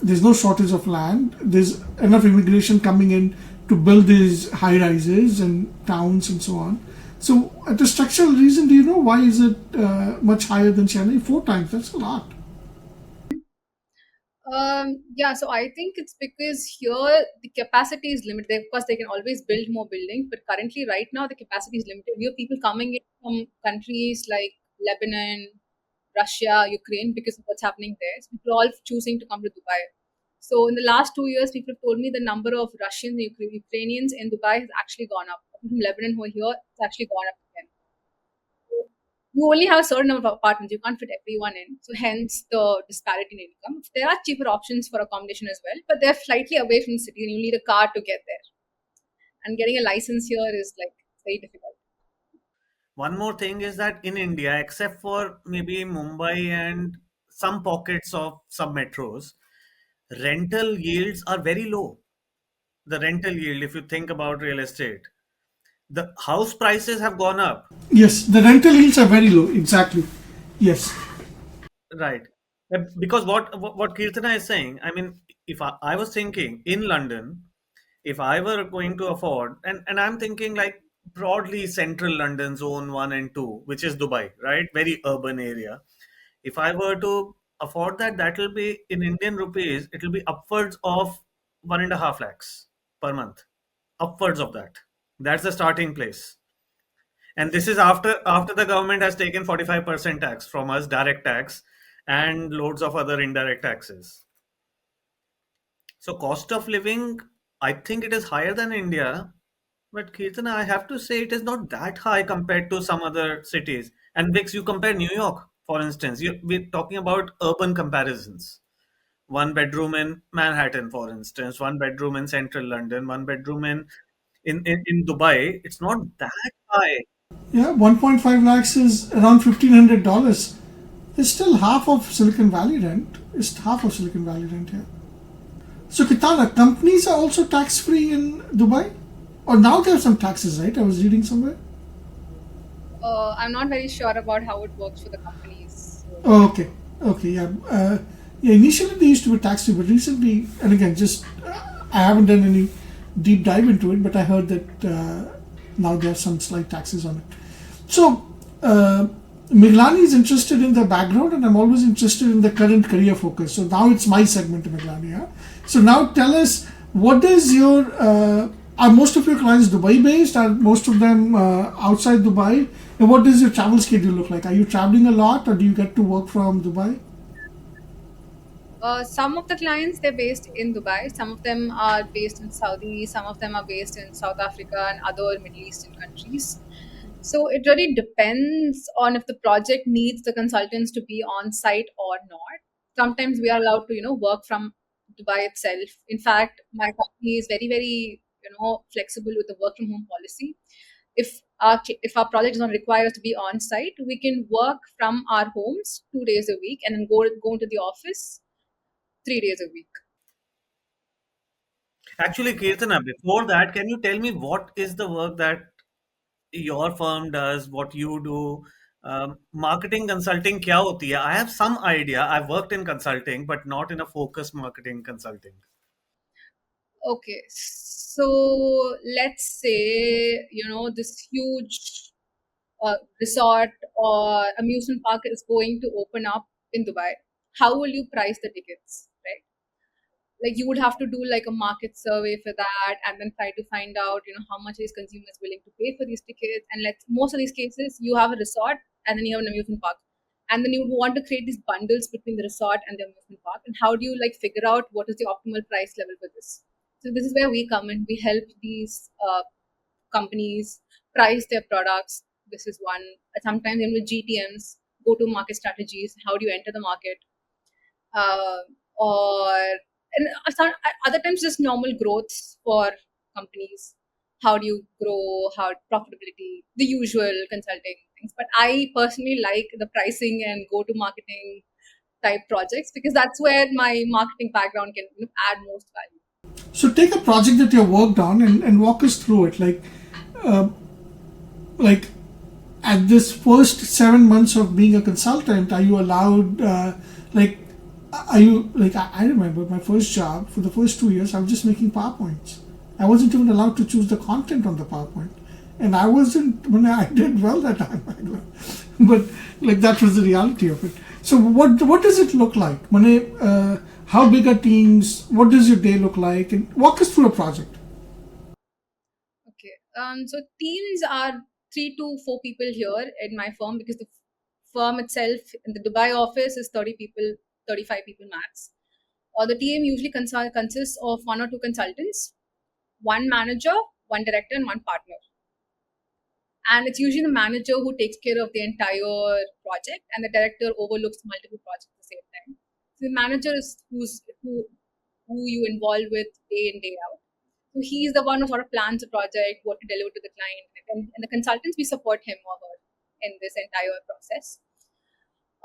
there's no shortage of land, there's enough immigration coming in to build these high rises and towns and so on. So at a structural reason, do you know why is it much higher than Chennai? 4 times, that's a lot. Yeah, so I think it's because here the capacity is limited. Of course, they can always build more buildings, but currently, right now, the capacity is limited. We have people coming in from countries like Lebanon, Russia, Ukraine because of what's happening there. So people are all choosing to come to Dubai. So in the last 2 years, people have told me the number of Russians and Ukrainians in Dubai has actually gone up. People from Lebanon who are here, it's actually gone up again. So you only have a certain number of apartments. You can't fit everyone in. So hence the disparity in income. There are cheaper options for accommodation as well, but they're slightly away from the city and you need a car to get there. And getting a license here is like very difficult. One more thing is that in India, except for maybe Mumbai and some pockets of some metros, rental yields are very low. The rental yield, if you think about real estate, the house prices have gone up. Yes, the rental yields are very low. Exactly. Yes. Right. Because what Kirtana is saying, I mean, if I was thinking in London, if I were going to afford, and I'm thinking like broadly central London, zone 1 and 2, which is Dubai, right? Very urban area. If I were to afford that, that will be in Indian rupees, it will be upwards of 1.5 lakhs per month. Upwards of that. That's the starting place. And this is after the government has taken 45% tax from us, direct tax, and loads of other indirect taxes. So cost of living, I think it is higher than India, but Kirtana, I have to say it is not that high compared to some other cities. And Vix, you compare New York, for instance. We're talking about urban comparisons. One bedroom in Manhattan, for instance, one bedroom in central London, one bedroom in Dubai. It's not that high. Yeah, 1.5 lakhs is around $1,500. It's still half of Silicon Valley rent. It's half of Silicon Valley rent here. So, Kitana, companies are also tax free in Dubai? Or now there are some taxes, right? I was reading somewhere. I'm not very sure about how it works for the companies. So, Oh, okay. Okay, yeah. Yeah, initially they used to be tax free, but recently, and again, just I haven't done any deep dive into it, but I heard that now there are some slight taxes on it. So, Miglani is interested in the background, and I'm always interested in the current career focus. So now it's my segment, Miglani. Yeah? So now tell us, what is your are most of your clients Dubai based? Are most of them outside Dubai? And what does your travel schedule look like? Are you traveling a lot, or do you get to work from Dubai? some of the clients they're based in Dubai, some of them are based in Saudi, some of them are based in South Africa and other Middle Eastern countries. So it really depends on if the project needs the consultants to be on site or not. Sometimes we are allowed to, work from Dubai itself. In fact, my company is very, very, flexible with the work from home policy. If our project does not require us to be on site, we can work from our homes 2 days a week and then go into the office 3 days a week. Actually, Kirtana, before that, can you tell me what is the work that your firm does, what you do? Marketing consulting क्या होती है? I have some idea. I've worked in consulting, but not in a focused marketing consulting. Okay, so let's say, this huge resort or amusement park is going to open up in Dubai. How will you price the tickets, right? Like you would have to do like a market survey for that and then try to find out, how much is consumers willing to pay for these tickets. And most of these cases, you have a resort and then you have an amusement park. And then you would want to create these bundles between the resort and the amusement park. And how do you like figure out what is the optimal price level for this? So this is where we come in. We help these companies price their products. This is one. Sometimes even with GTMs, go to market strategies. How do you enter the market? Uh, or and other times just normal growths for companies. How do you grow? How profitability? The usual consulting things. But I personally like the pricing and go to marketing type projects because that's where my marketing background can add most value. So take a project that you worked on and walk us through it. Uh, like at this first 7 months of being a consultant, are you allowed Like, are you like? I remember my first job for the first 2 years. I was just making PowerPoints. I wasn't even allowed to choose the content on the PowerPoint, and I wasn't. When I did well that time, but like that was the reality of it. So what does it look like? How big are teams? What does your day look like? And walk us through a project. Okay. So teams are 3 to 4 people here in my firm because the firm itself in the Dubai office is 30 people, 35 people max. The team usually consists of 1 or 2 consultants, one manager, one director, and one partner. And it's usually the manager who takes care of the entire project, and the director overlooks multiple projects at the same time. So the manager is who you involve with day in day out. So he's the one who sort of plans the project, what to deliver to the client, and the consultants we support him or her in this entire process.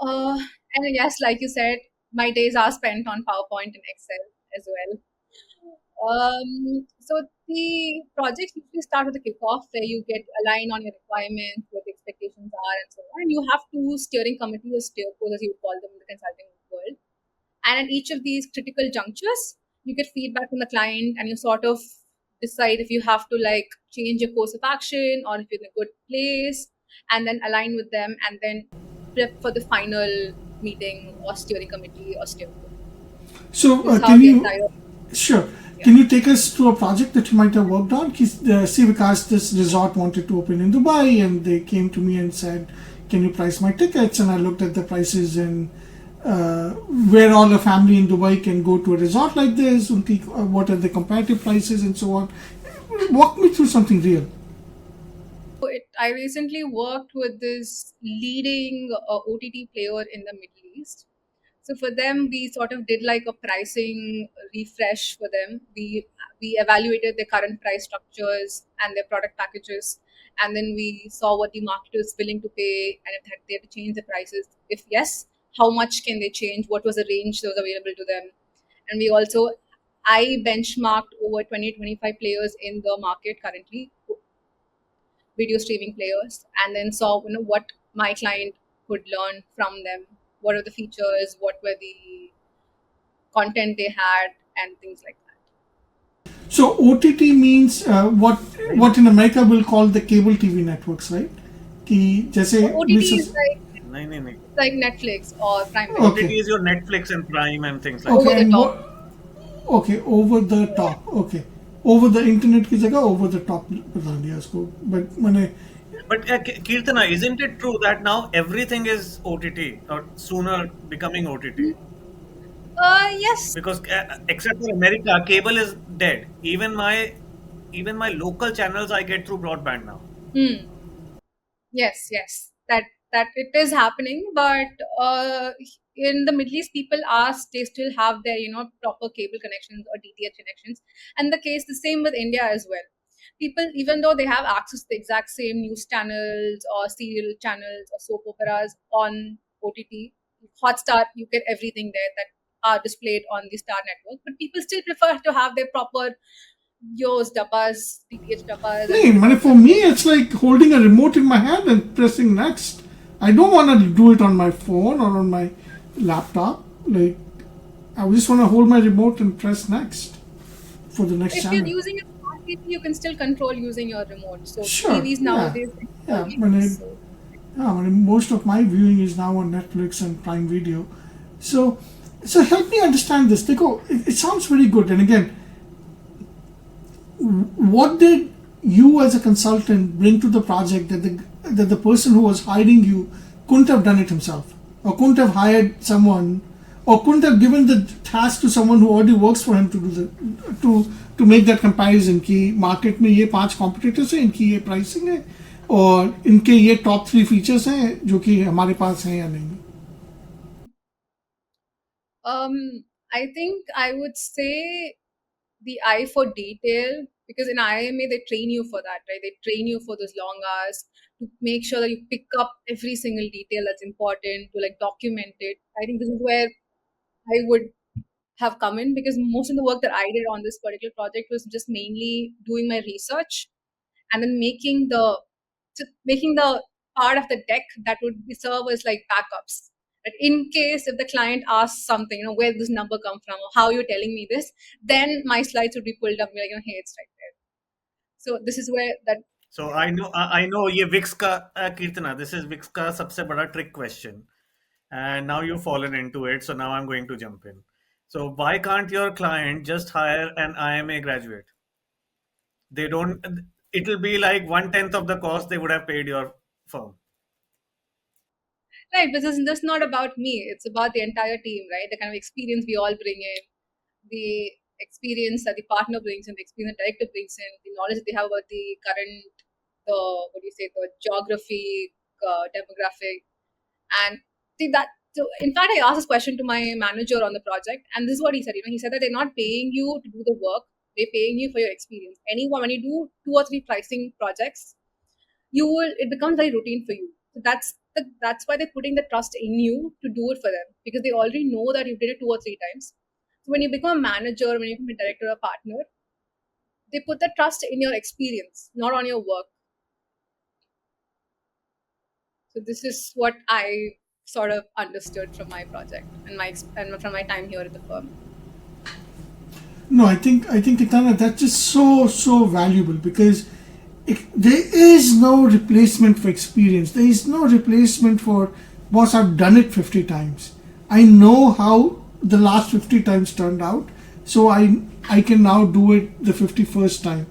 Uh, and yes, like you said, my days are spent on PowerPoint and Excel as well. So the projects usually start with a kickoff where you get aligned on your requirements, what the expectations are, and so on. And you have two steering committee or steercos, as you would call them in the consulting world. And at each of these critical junctures, you get feedback from the client, and you sort of decide if you have to like change your course of action or if you're in a good place, and then align with them, and then prep for the final meeting or steering committee or steerco. So This is how can the you entire sure? yeah. Can you take us through a project that you might have worked on? See, because this resort wanted to open in Dubai, and they came to me and said, "Can you price my tickets?" And I looked at the prices and where all the family in Dubai can go to a resort like this. What are the comparative prices and so on? Walk me through something real. I recently worked with this leading OTT player in the Middle East. So for them, we sort of did like a pricing refresh for them. We evaluated their current price structures and their product packages, and then we saw what the market was willing to pay, and if they had to change the prices. If yes, how much can they change? What was the range that was available to them? And we also I benchmarked over 20-25 players in the market currently, video streaming players, and then saw what my client could learn from them, what are the features, what were the content they had, and things like that. So OTT means what in America we'll call the cable TV networks, right? कि जैसे So OTT is like नहीं नहीं नहीं it's like Netflix or Prime Video, okay, OTT is your Netflix and Prime and things like okay, over that. the and top. what? Okay, over the top. Okay, over the internet की जगह over the top बता दिया इसको. But मैंने But Keerthana, isn't it true that now everything is OTT or sooner becoming OTT? Yes. Because except for America, cable is dead. Even my local channels I get through broadband now. Hmm. Yes, that it is happening, but in the Middle East, people ask they still have their proper cable connections or DTH connections, and the case the same with India as well. People, even though they have access to the exact same news channels or serial channels or soap operas on OTT, Hotstar, you get everything there that are displayed on the Star network, but people still prefer to have their proper Yo's dabbas, DTH dabbas, and नहीं so मैंने forth for and me so on. it's like holding a remote in my hand and pressing next. I don't want to do it on my phone or on my laptop. Like I just want to hold my remote and press next for the next If you're channel. using a smart TV, you can still control using your remote. So Sure, TVs yeah, nowadays can control yeah. TVs. So Most of my viewing is now on Netflix and Prime Video. So, so help me understand this. Dekho, it sounds very good. And again, what did you as a consultant bring to the project that the person who was hiring you couldn't have done it himself, or couldn't have hired someone, or couldn't have given the task to someone who already works for him to do the to make that comparison कि market में ये 5 competitors हैं, इनकी ये pricing है, और इनके ये top 3 features हैं जो कि हमारे पास हैं या नहीं. I think I would say the eye for detail, because in IIM-A they train you for that, right? They train you for those long hours to make sure that you pick up every single detail that's important to like document it. I think this is where I would have come in, because most of the work that I did on this particular project was just mainly doing my research and then making the part of the deck that would be serve as like backups. But in case if the client asks something, where this number come from or how you're telling me this, then my slides would be pulled up, like, hey, it's right there. So this is where that. So I know ये Vicks का कीर्तना, this is Vicks का सबसे बड़ा trick question, and now you've fallen into it. So now I'm going to jump in. So why can't your client just hire an IIM-A graduate? They don't. It'll be like 1/10 of the cost they would have paid your firm. Right, but this is not about me. It's about the entire team, right? The kind of experience we all bring in, the experience that the partner brings in, the experience the director brings in, the knowledge that they have about the current, the what do you say, the geography, demographic, and see that. So, in fact, I asked this question to my manager on the project, and this is what he said. He said that they're not paying you to do the work; they're paying you for your experience. Anyone, when you do 2 or 3 pricing projects, it becomes very routine for you. So that's why they're putting the trust in you to do it for them, because they already know that you did it 2 or 3 times. So when you become a manager, when you become a director or partner, they put the trust in your experience, not on your work. So this is what I sort of understood from my project and from my time here at the firm. No, I think Kitana, that's just so valuable because there is no replacement for experience. There is no replacement for boss. I've done it 50 times. I know how the last 50 times turned out, so I can now do it the 51st time.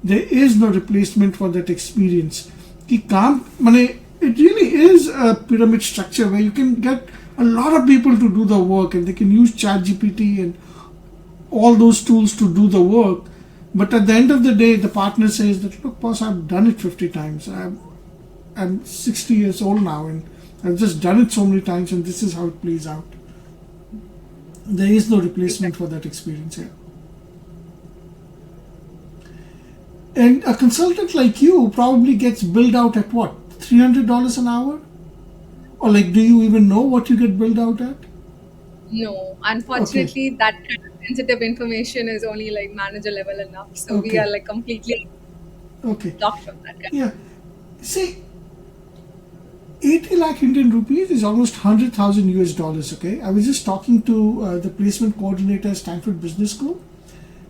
There is no replacement for that experience. It really is a pyramid structure where you can get a lot of people to do the work and they can use ChatGPT and all those tools to do the work. But at the end of the day, the partner says that, look, boss, I've done it 50 times. I'm 60 years old now and I've just done it so many times and this is how it plays out. There is no replacement for that experience here. And a consultant like you probably gets billed out at what? $300 an hour? Or like, do you even know what you get billed out at? No, unfortunately, that kind of sensitive information is only like manager level enough. So we are like completely blocked from that. Yeah. See, 80 lakh Indian rupees is almost 100,000 US dollars. Okay. I was just talking to the placement coordinator at Stanford Business School.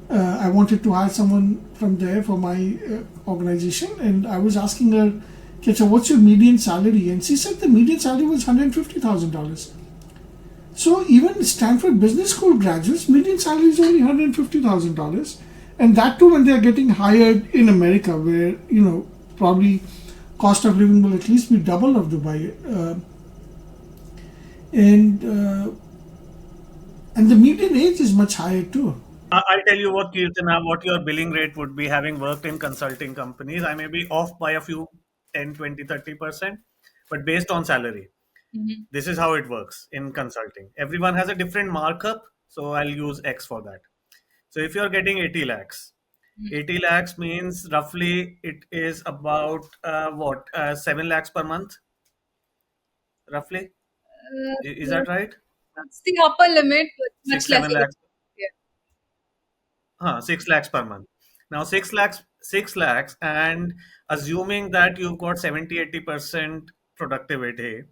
I wanted to hire someone from there for my organization, and I was asking her, "Kecha, what's your median salary?" And she said the median salary was $150,000. So even Stanford Business School graduates, median salary is only $150,000, and that too when they are getting hired in America, where probably cost of living will at least be double of Dubai, and the median age is much higher too. I'll tell you what, Keerthana, what your billing rate would be having worked in consulting companies. I may be off by a few 10, 20, 30%, but based on salary. This is how it works in consulting. Everyone has a different markup, so I'll use X for that. So if you're getting 80 lakhs, 80 lakhs means roughly it is about 7 lakhs per month, roughly. Is that right? That's the upper limit, but much 6, less. 7 lakhs. Yeah. 6 lakhs per month. Now 6 lakhs, and assuming that you've got 70-80% productivity,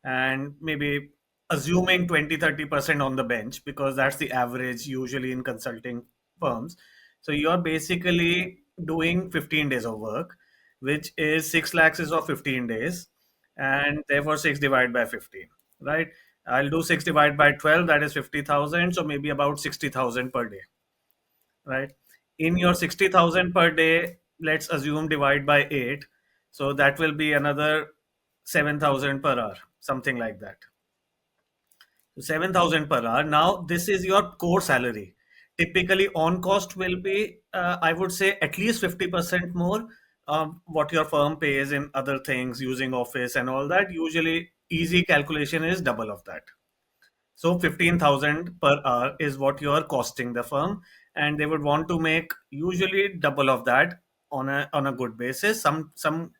and maybe assuming 20-30% on the bench, because that's the average usually in consulting firms. So you're basically doing 15 days of work, which is 6 lakhs is of 15 days, and therefore 6 divided by 15, right? I'll do 6 divided by 12, that is 50,000, so maybe about 60,000 per day, right? In your 60,000 per day, let's assume divide by 8. So that will be another 7,000 per hour, something like that. 7,000 per hour. Now, this is your core salary. Typically, on cost will be, I would say, at least 50% more what your firm pays in other things using office and all that. Usually, easy calculation is double of that. So 15,000 per hour is what you are costing the firm, and they would want to make usually double of that on a good basis. Some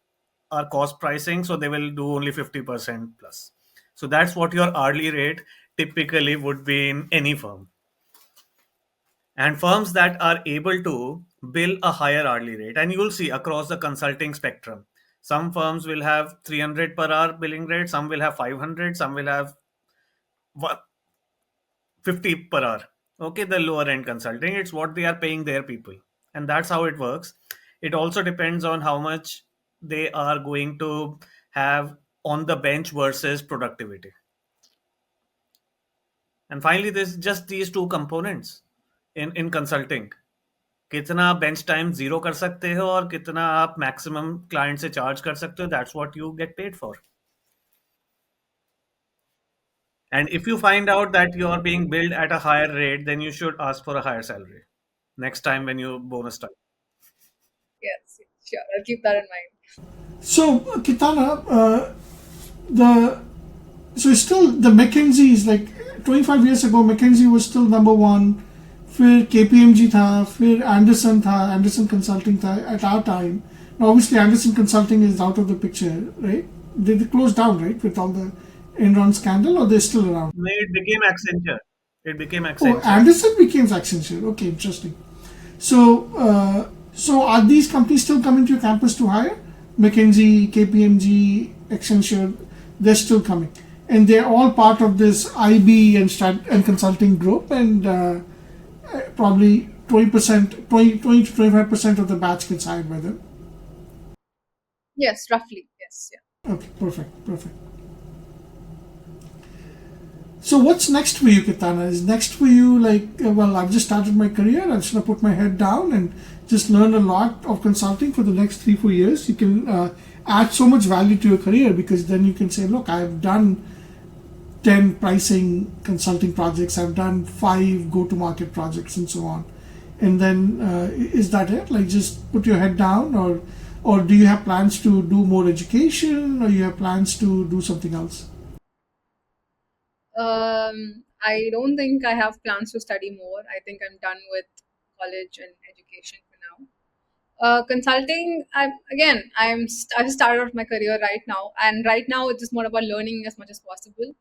are cost pricing, so they will do only 50% plus. So that's what your hourly rate typically would be in any firm. And firms that are able to bill a higher hourly rate, and you will see across the consulting spectrum, some firms will have 300 per hour billing rate, some will have 500, some will have what 50 per hour. Okay, the lower end consulting, it's what they are paying their people. And that's how it works. It also depends on how much they are going to have on the bench versus productivity. And finally, there's just these two components in consulting. कितना आप bench time zero कर सकते हो और कितना आप maximum client से charge कर सकते हो, that's what you get paid for. And if you find out that you are being billed at a higher rate, then you should ask for a higher salary next time when you bonus time. Yes, sure. I'll keep that in mind. So, Kitana, the so still the McKinsey is like 25 years ago. McKinsey was still number one. फिर KPMG था, फिर Anderson था, Anderson Consulting था at our time. Now, obviously, Anderson Consulting is out of the picture, right? They closed down, right, with all the Enron scandal, or they're still around? No, it became Accenture. It became Oh, Accenture. Anderson became Accenture. Okay, interesting. So are these companies still coming to your campus to hire? McKinsey, KPMG, Accenture, they're still coming, and they're all part of this IB and consulting group, and probably 20%, 20 to 25% of the batch gets hired by them. Yes, roughly. Yes, yeah. Okay, perfect, perfect. So what's next for you, Kitana? Is next for you like, well, I've just started my career. I'm just gonna put my head down and just learn a lot of consulting for the next 3 4 years. You can add so much value to your career because then you can say, look, I've done 10 pricing consulting projects. I've done 5 go-to-market projects and so on. And then is that it? Like just put your head down, or do you have plans to do more education, or you have plans to do something else? I don't think I have plans to study more. I think I'm done with college and education for now. Consulting, I've started off my career right now, and right now it's just more about learning as much as possible.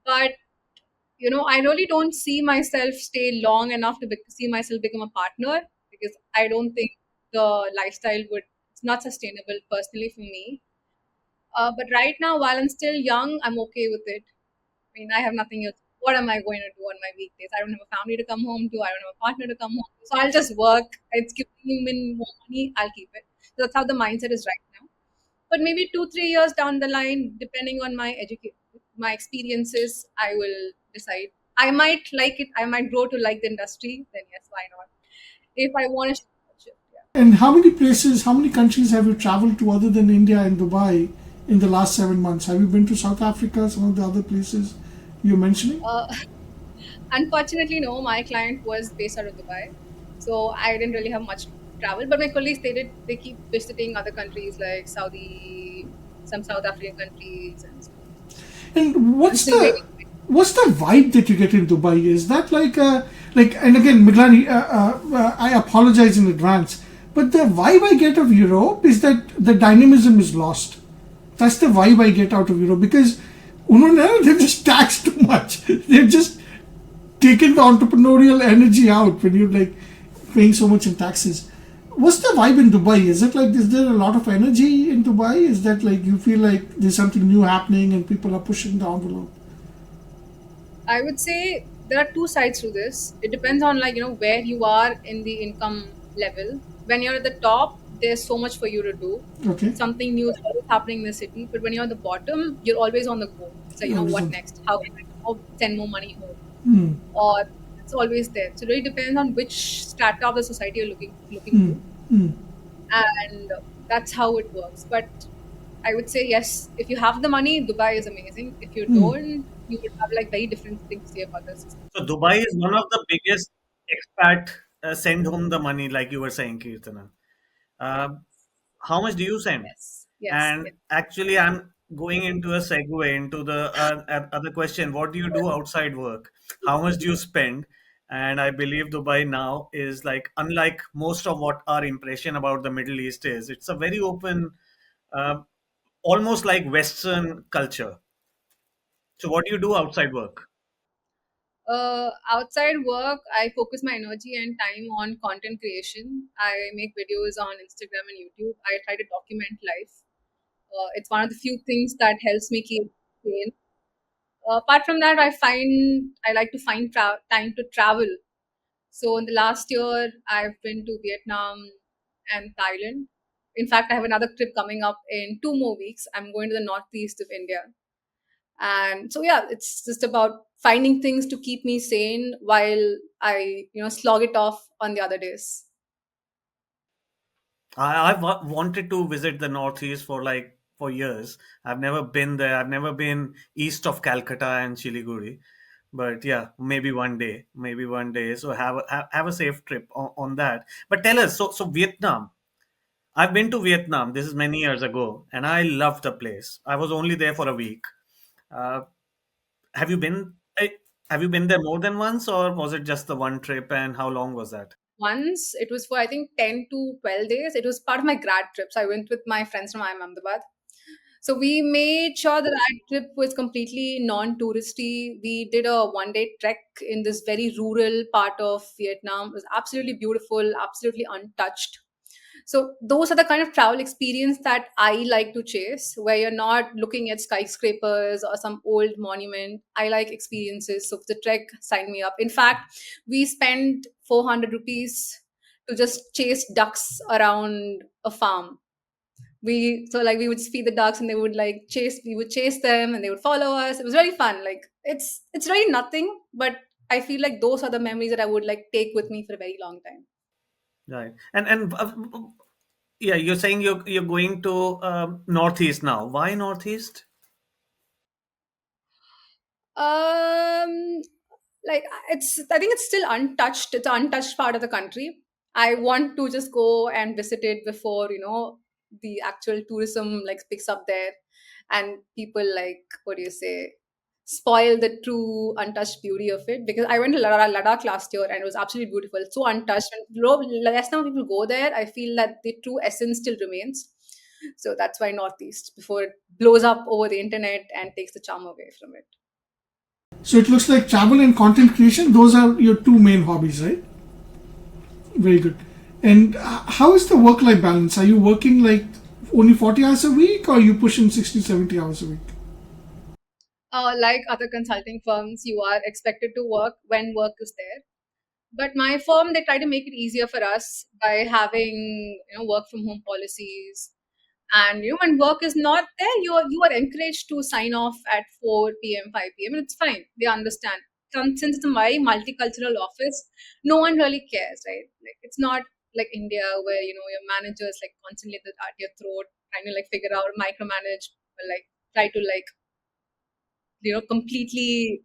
But I really don't see myself stay long enough to see myself become a partner, because I don't think the lifestyle would it's not sustainable personally for me. But right now, while I'm still young, I'm okay with it. I mean, I have nothing else. What am I going to do on my weekdays? I don't have a family to come home to. I don't have a partner to come home to. So I'll just work. It's giving me more money. I'll keep it. So that's how the mindset is right now. But maybe 2 3 years down the line, depending on my experiences, I will decide. I might like it. I might grow to like the industry. Then yes, why not? If I want to shift, yeah. And how many places, how many countries have you traveled to other than India and Dubai in the last 7 months? Have you been to South Africa, some of the other places you're mentioning? Unfortunately, no. My client was based out of Dubai, so I didn't really have much travel. But my colleagues, they did. They keep visiting other countries like Saudi, some South African countries, and so And I'm still waiting. what's the vibe that you get in Dubai? Is that like, and again, Miglani, I apologize in advance, but the vibe I get of Europe is that the dynamism is lost. That's the vibe I get out of Europe because they've just taxed too much. They've just taken the entrepreneurial energy out when you're like paying so much in taxes. What's the vibe in Dubai? Is it like, is there a lot of energy in Dubai? Is that like you feel like there's something new happening and people are pushing the envelope? I would say there are two sides to this. It depends on where you are in the income level. When you're at the top, there's so much for you to do. Okay. Something new is always happening in the city. But when you're at the bottom, you're always on the go. It's like, what Listen. next? How can I send more money home? Or it's always there. So it really depends on which strata of the society you're looking to, and that's how it works. But I would say yes, if you have the money, Dubai is amazing. If you don't, you would have like very different things to say about the system. So Dubai is one of the biggest expat send home the money, like you were saying, Kirtana. Uh, how much do you send? Yes, yes, And yes. actually, I'm going into a segue into the other question. What do you do outside work? How much do you spend? And I believe Dubai now is like, unlike most of what our impression about the Middle East is, it's a very open, uh, almost like Western culture. So, what do you do outside work? Outside work, I focus my energy and time on content creation. I make videos on Instagram and YouTube. I try to document life. It's one of the few things that helps me keep sane. Apart from that, I like to find time to travel. So in the last year, I've been to Vietnam and Thailand. In fact, I have another trip coming up in 2 more weeks. I'm going to the northeast of India. And so yeah, it's just about finding things to keep me sane while I, slog it off on the other days. I've wanted to visit the Northeast for like for years. I've never been there. I've never been east of Calcutta and Siliguri. But yeah, maybe one day. Maybe one day. So have a safe trip on that. But tell us, so Vietnam. I've been to Vietnam. This is many years ago, and I loved the place. I was only there for a week. Uh, have you been? Have you been there more than once, or was it just the one trip? And how long was that? Once it was for I think 10 to 12 days. It was part of my grad trip. So I went with my friends from IIM Ahmedabad. So we made sure that that trip was completely non-touristy. We did a one-day trek in this very rural part of Vietnam. It was absolutely beautiful, absolutely untouched. So those are the kind of travel experience that I like to chase, where you're not looking at skyscrapers or some old monument. I like experiences. So the trek, sign me up. In fact, we spent 400 rupees to just chase ducks around a farm. We would feed the ducks and they would like chase we would chase them and they would follow us. It was really fun. Like it's really nothing, but I feel like those are the memories that I would like take with me for a very long time. Right. And yeah, you're saying you're going to Northeast now. Why Northeast? Um, like it's I think it's still untouched. It's an untouched part of the country. I want to just go and visit it before the actual tourism like picks up there, and people like what do you say spoil the true untouched beauty of it. Because I went to Ladakh last year and it was absolutely beautiful. It's so untouched, and less now people go there. I feel that the true essence still remains. So that's why Northeast before it blows up over the internet and takes the charm away from it. So it looks like travel and content creation, those are your two main hobbies, right? Very good. And how is the work life balance? Are you working like only 40 hours a week, or are you pushing 60, 70 hours a week? Like other consulting firms, you are expected to work when work is there. But my firm, they try to make it easier for us by having work from home policies. And when work is not there, you are encouraged to sign off at 4 p.m., 5 p.m., and it's fine. They understand. Since it's a very multicultural office, no one really cares, right? Like it's not like India where your manager is like constantly at your throat, trying to like figure out micromanage, or like try to like completely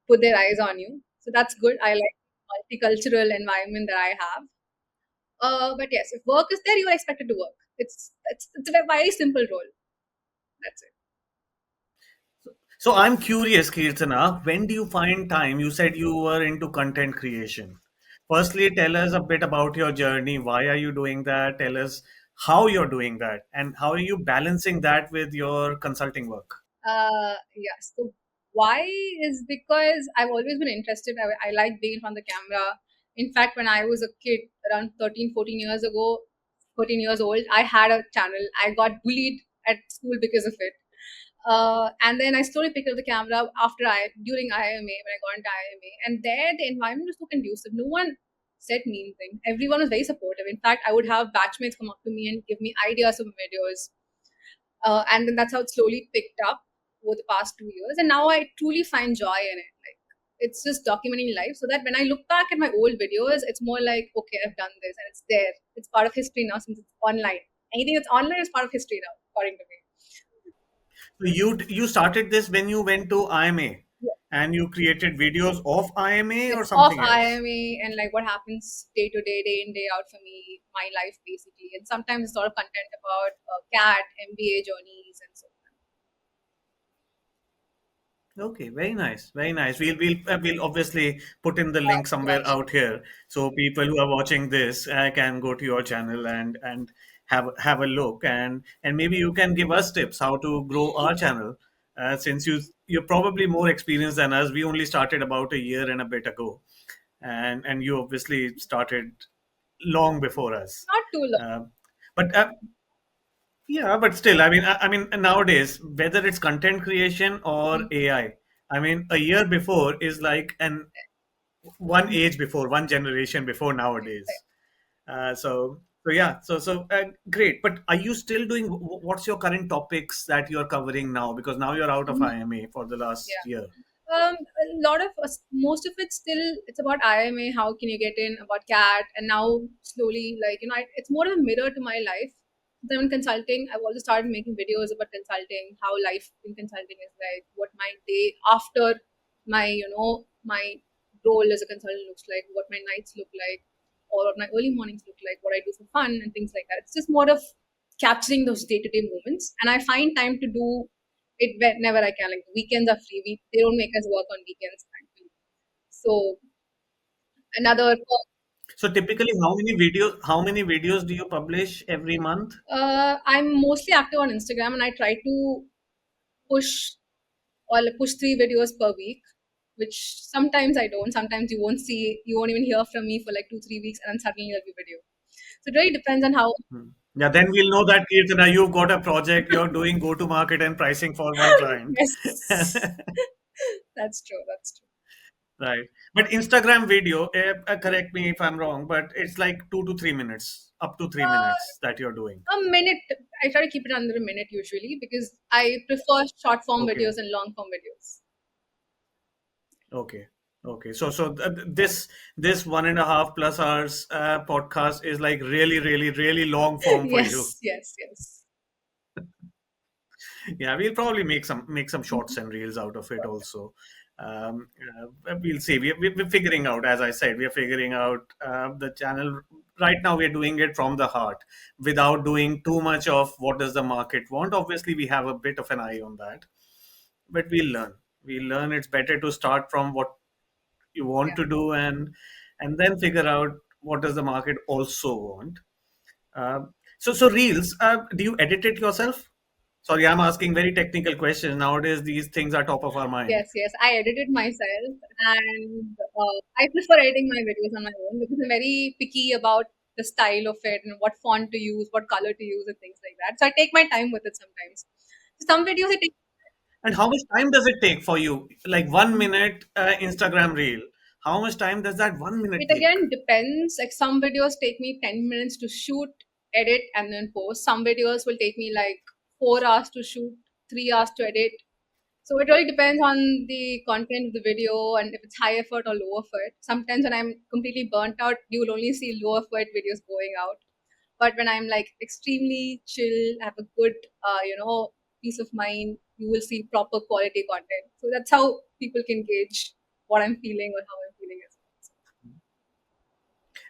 put their eyes on you. So that's good. I like multicultural environment that I have. But yes, if work is there, you are expected to work. It's a very simple role. That's it. So I'm curious, Kirtana, when do you find time? You said you were into content creation. Firstly, tell us a bit about your journey. Why are you doing that? Tell us how you're doing that and how are you balancing that with your consulting work? Yeah. So why is because I've always been interested. I like being in front of the camera. In fact, when I was a kid, around 13, 14 years ago, 14 years old, I had a channel. I got bullied at school because of it. And then I slowly picked up the camera during IIM-A when I got into IIM-A, and there the environment was so conducive. No one said mean things. Everyone was very supportive. In fact, I would have batchmates come up to me and give me ideas of videos, and then that's how it slowly picked up over the past 2 years. And now I truly find joy in it. Like it's just documenting life, so that when I look back at my old videos, it's more like okay, I've done this, and it's there. It's part of history now since it's online. Anything that's online is part of history now, according to me. So you started this when you went to IMA Yeah. and you created videos of IMA or It's off something else? IMA and like what happens day to day, day in, day out for me, my life basically. And sometimes it's sort of content about CAT, MBA journeys, and so on. Okay, very nice, very nice. We'll obviously put in the link somewhere Gotcha. out here, so people who are watching this can go to your channel and have a look, and maybe you can give us tips how to grow our channel. Since you're probably more experienced than us, we only started about a year and a bit ago, and you obviously started long before us. Not too long. Uh, but yeah, but still, I mean, nowadays, whether it's content creation or AI, I mean, a year before is like an one age before, one generation before nowadays. So yeah, great. But are you still doing? What's your current topics that you're covering now? Because now you're out of IMA for the last Yeah. year. A lot of us, most of it still, it's about IIM-A, how can you get in, about CAT, and now slowly, like, it's more of a mirror to my life. Since I'm in consulting, I've also started making videos about consulting, how life in consulting is like, what my day after my role as a consultant looks like, what my nights look like, or what my early mornings look like, what I do for fun, and things like that. It's just more of capturing those day-to-day moments, and I find time to do it whenever I can. Like weekends are free. They don't make us work on weekends, thankfully. So another, So typically, how many videos do you publish every month? I'm mostly active on Instagram, and I try to push push 3 videos per week. Which sometimes I don't. Sometimes you won't even hear from me for like 2 3 weeks, and then suddenly there'll be a video. So it really depends on how. Hmm. Yeah, then we'll know that Keerthana, you've got a project, you're doing go-to-market and pricing for one client. Yes, that's true. That's true. Right. But Instagram video, correct me if I'm wrong, but it's like 2 to 3 minutes, up to three Uh, minutes that you're doing. a minute. I try to keep it under a minute usually because I prefer short form Okay. videos and long form videos. Okay. Okay. So this 1.5 plus hours podcast is like really, really, really long form for you. Yes, yes, yes. Yeah, we'll probably make some shorts and reels out of it also. We'll see. We're figuring out, as I said, we're figuring out the channel. Right now, we're doing it from the heart without doing too much of what does the market want. Obviously, we have a bit of an eye on that, but we'll learn. We'll learn. It's better to start from what you want Yeah. to do and then figure out what does the market also want. So reels. Do you edit it yourself? Sorry, I'm asking very technical questions. Nowadays, these things are top of our mind. Yes, yes. I edited myself, and I prefer editing my videos on my own because I'm very picky about the style of it and what font to use, what color to use, and things like that. So I take my time with it sometimes. So some videos it takes. And how much time does it take for you? Like 1 minute Instagram reel. How much time does that 1 minute It take? again depends. Like some videos take me 10 minutes to shoot, edit, and then post. Some videos will take me like 4 hours to shoot, 3 hours to edit. So it really depends on the content of the video and if it's high effort or low effort. Sometimes when I'm completely burnt out, you will only see low effort videos going out. But when I'm like extremely chill, have a good, peace of mind, you will see proper quality content. So that's how people can gauge what I'm feeling or how I'm feeling as well.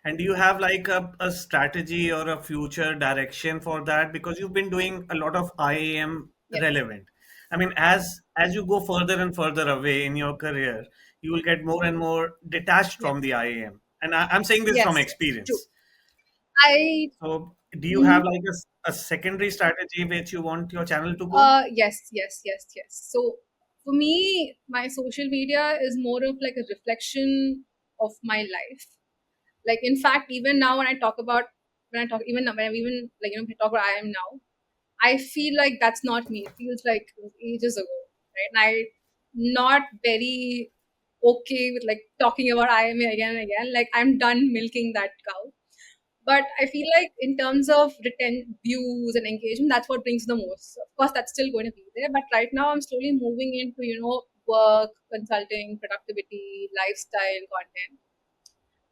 And do you have like a strategy or a future direction for that? Because you've been doing a lot of IAM Yes, relevant. I mean, as you go further and further away in your career, you will get more and more detached from yes, the IAM. And I'm saying this from yes, yes, true. experience. I So, do you have mhm. like a secondary strategy which you want your channel to go? Yes, yes, yes, yes. So for me, my social media is more of like a reflection of my life. Like in fact, even now when I talk even now, when I even like I talk about I am now, I feel like that's not me. It feels like it was ages ago, right? And I not very okay with like talking about I am again and again. Like I'm done milking that cow. But I feel like in terms of views and engagement, that's what brings the most. So of course, that's still going to be there. But right now, I'm slowly moving into work, consulting, productivity, lifestyle content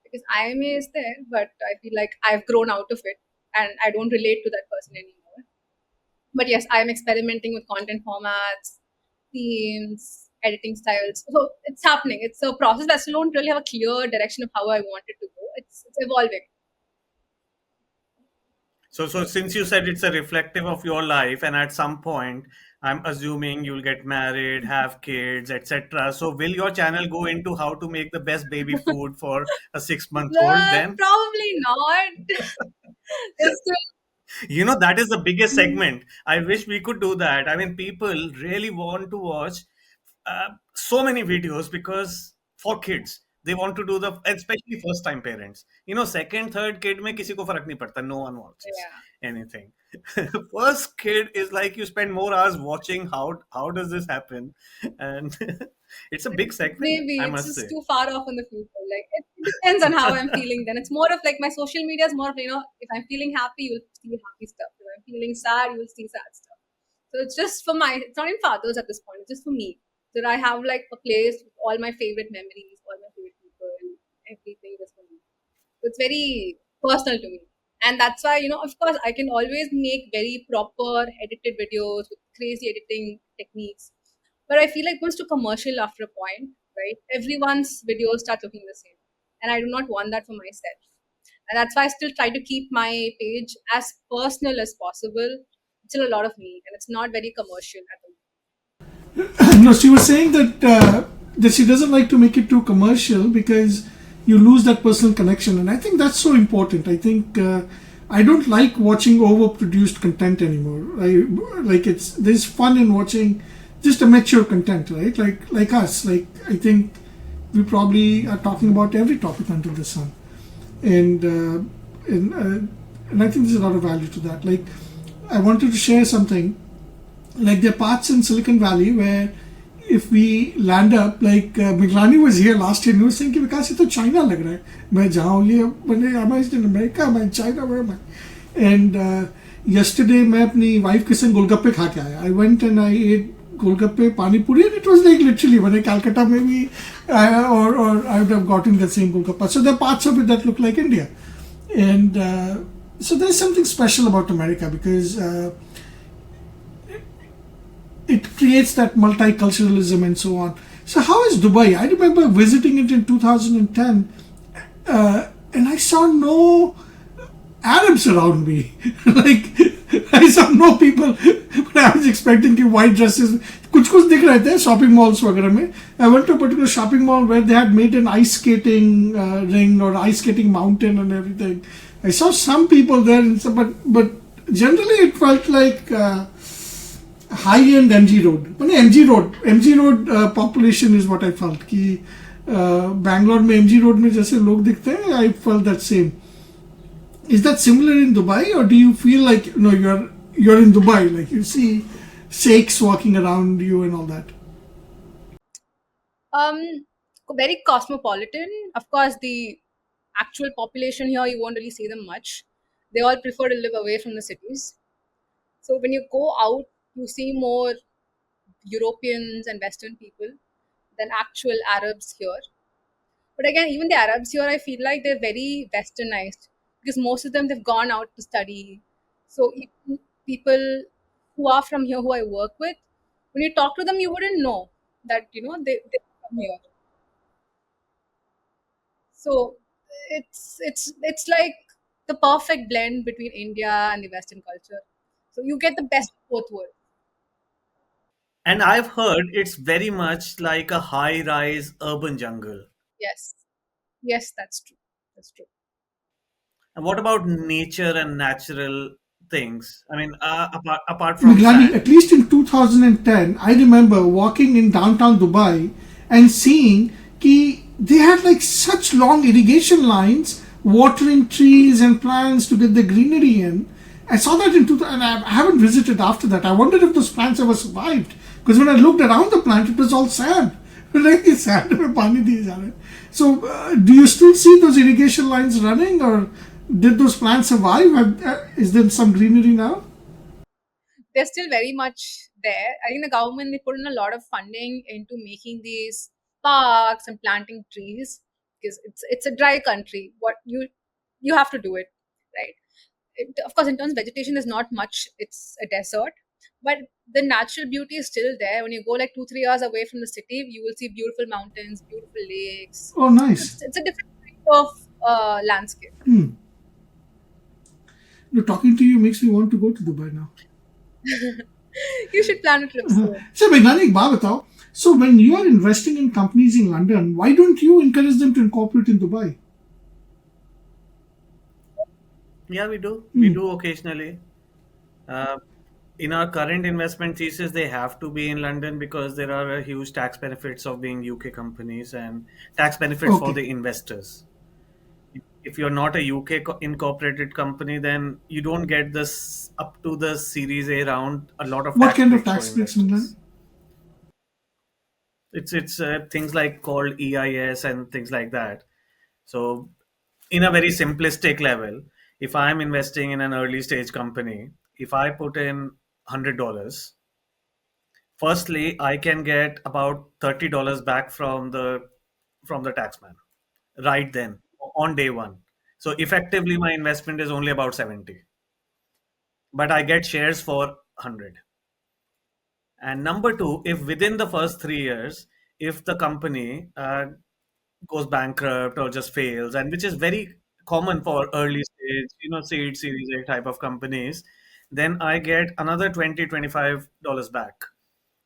because IMA is there, but I feel like I've grown out of it and I don't relate to that person anymore. But yes, I'm experimenting with content formats, themes, editing styles. So it's happening. It's a process. I still don't really have a clear direction of how I want it to go. It's evolving. So since you said it's a reflective of your life, and at some point, I'm assuming you'll get married, have kids, etc. So will your channel go into how to make the best baby food for a 6 month old then? Probably not. There's still That is the biggest segment. I wish we could do that. I mean, people really want to watch so many videos because for kids, they want to do the, especially first time parents. Second, third kid में किसी को फर्क नहीं पड़ता. No one watches yeah. anything. First kid is like you spend more hours watching how does this happen, and It's a big segment, Maybe I it's must just say. too far off in the future. Like it depends on how I'm feeling. Then it's more of like my social media is more of if I'm feeling happy, you'll see happy stuff. If I'm feeling sad, you'll see sad stuff. So it's just for my. It's not even for others at this point. It's just for me. So that I have like a place with all my favorite memories, all my favorite people, and everything just for me. So it's very personal to me. And that's why, of course, I can always make very proper edited videos with crazy editing techniques. But I feel like once to commercial after a point, right? Everyone's videos start looking the same. And I do not want that for myself. And that's why I still try to keep my page as personal as possible. It's still a lot of me, and it's not very commercial at all. No, she was saying that she doesn't like to make it too commercial because you lose that personal connection, and I think that's so important. I think I don't like watching overproduced content anymore. Like it's there's fun in watching just a mature content, right? Like us. Like I think we probably are talking about every topic under the sun, and and I think there's a lot of value to that. Like I wanted to share something like there are parts in Silicon Valley where if we land up like Miglani was here last year and he was saying कि विकास ये तो China लग रहा है मैं जाऊँ ये मैंने am I in America मैं China where am I and yesterday मैं अपनी wife के संग गोलगप्पे खा के आया I went and I ate गोलगप्पे पानी पूरी and it was like literally मैंने Calcutta में भी or I would have gotten the same golgappa so there are parts of it that look like India and so there's something special about America because it creates that multiculturalism and so on. So how is Dubai? I remember visiting it in 2010 and I saw no Arabs around me. Like I saw no people but I was expecting कि white dresses कुछ कुछ दिख रहे थे shopping malls वगैरह में. I went to a particular shopping mall where they had made an ice skating ring or ice skating mountain and everything. I saw some people there and so, but generally it felt like high-end MG Road. MG Road population is what I felt. कि Bangalore में MG Road में जैसे लोग दिखते हैं, I felt that same. Is that similar in Dubai, or do you feel like no, you're in Dubai, like you see sheikhs walking around you and all that? Um, Very cosmopolitan. Of course, the actual population here, you won't really see them much. They all prefer to live away from the cities. So when you go out, you see more Europeans and Western people than actual Arabs here. But again, even the Arabs here, I feel like they're very westernized because most of them they've gone out to study. So even people who are from here, who I work with, when you talk to them, you wouldn't know that they come here. So it's like the perfect blend between India and the Western culture. So you get the best of both worlds. And I've heard it's very much like a high rise urban jungle. Yes, yes, that's true. That's true. And what about nature and natural things? I mean, apart from Miglani, at sand. least in 2010, I remember walking in downtown Dubai and seeing कि they had like such long irrigation lines watering trees and plants to get the greenery in. I saw that in 2000, and I haven't visited after that. I wondered if those plants ever survived because when I looked around the plant, it was all sand. Like sand में पानी दिए जा रहे हैं. So, do you still see those irrigation lines running, or did those plants survive? Is there some greenery now? They're still very much there. I think the government they put in a lot of funding into making these parks and planting trees because it's a dry country. What you have to do it, right? Of course, in terms of vegetation, there's not much. It's a desert, but the natural beauty is still there. When you go like 2 3 hours away from the city, you will see beautiful mountains, beautiful lakes. Oh, So nice. it's a different kind of landscape. No, talking to you makes me want to go to Dubai now. You should plan a trip soon. So, Meghani, एक बात बताओ. So, when you are investing in companies in London, why don't you encourage them to incorporate in Dubai? Yeah, we do. We do occasionally. Uh, in our current investment thesis, they have to be in London because there are huge tax benefits of being UK companies and tax benefits for Okay. the investors. If you're not a UK incorporated company, then you don't get this up to the Series A round, a lot of What tax kind of breaks for tax breaks in investors. London? It's things like called EIS and things like that. So in a very simplistic level, if I'm investing in an early stage company, if I put in $100, firstly I can get about $30 back from the taxman right then on day one. So effectively my investment is only about 70, but I get shares for 100. And number two, if within the first 3 years, if the company goes bankrupt or just fails, and which is very common for early stage, seed, Series A type of companies, then I get another 25 dollars back.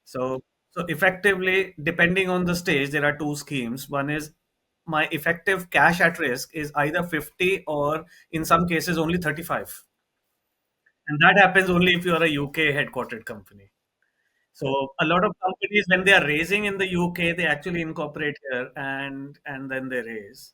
So, so effectively, depending on the stage, there are two schemes. One is my effective cash at risk is either 50 or in some cases only 35. And that happens only if you are a UK headquartered company. So a lot of companies, when they are raising in the UK, they actually incorporate here and then they raise.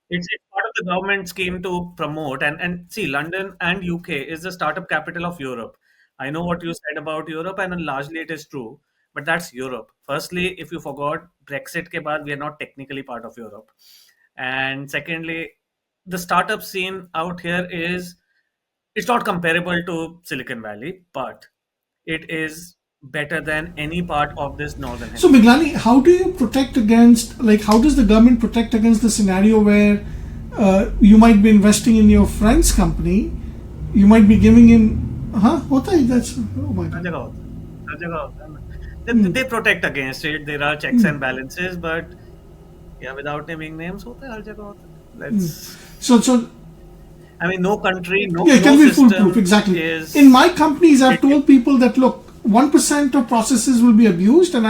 It's part of the government scheme to promote and see London and UK is the startup capital of Europe. I know what you said about Europe, and largely it is true, but that's Europe. Firstly, if you forgot, Brexit ke baad, we are not technically part of Europe. And secondly, the startup scene out here is it's not comparable to Silicon Valley, but it is better than any part of this northern So, hemisphere. Miglani, how do you protect against, like, how does the government protect against the scenario where you might be investing in your friend's company, you might be giving in, huh? What are that's, oh my her God. जगह होता है, हर जगह होता है ना. They protect against it. There are checks and balances, but yeah, without naming names, होता है हर जगह होता है. So, I mean, no country, yeah, it no can be foolproof, system exactly. In is my companies, I've it can, told people that look, 1% of processes will be abused, and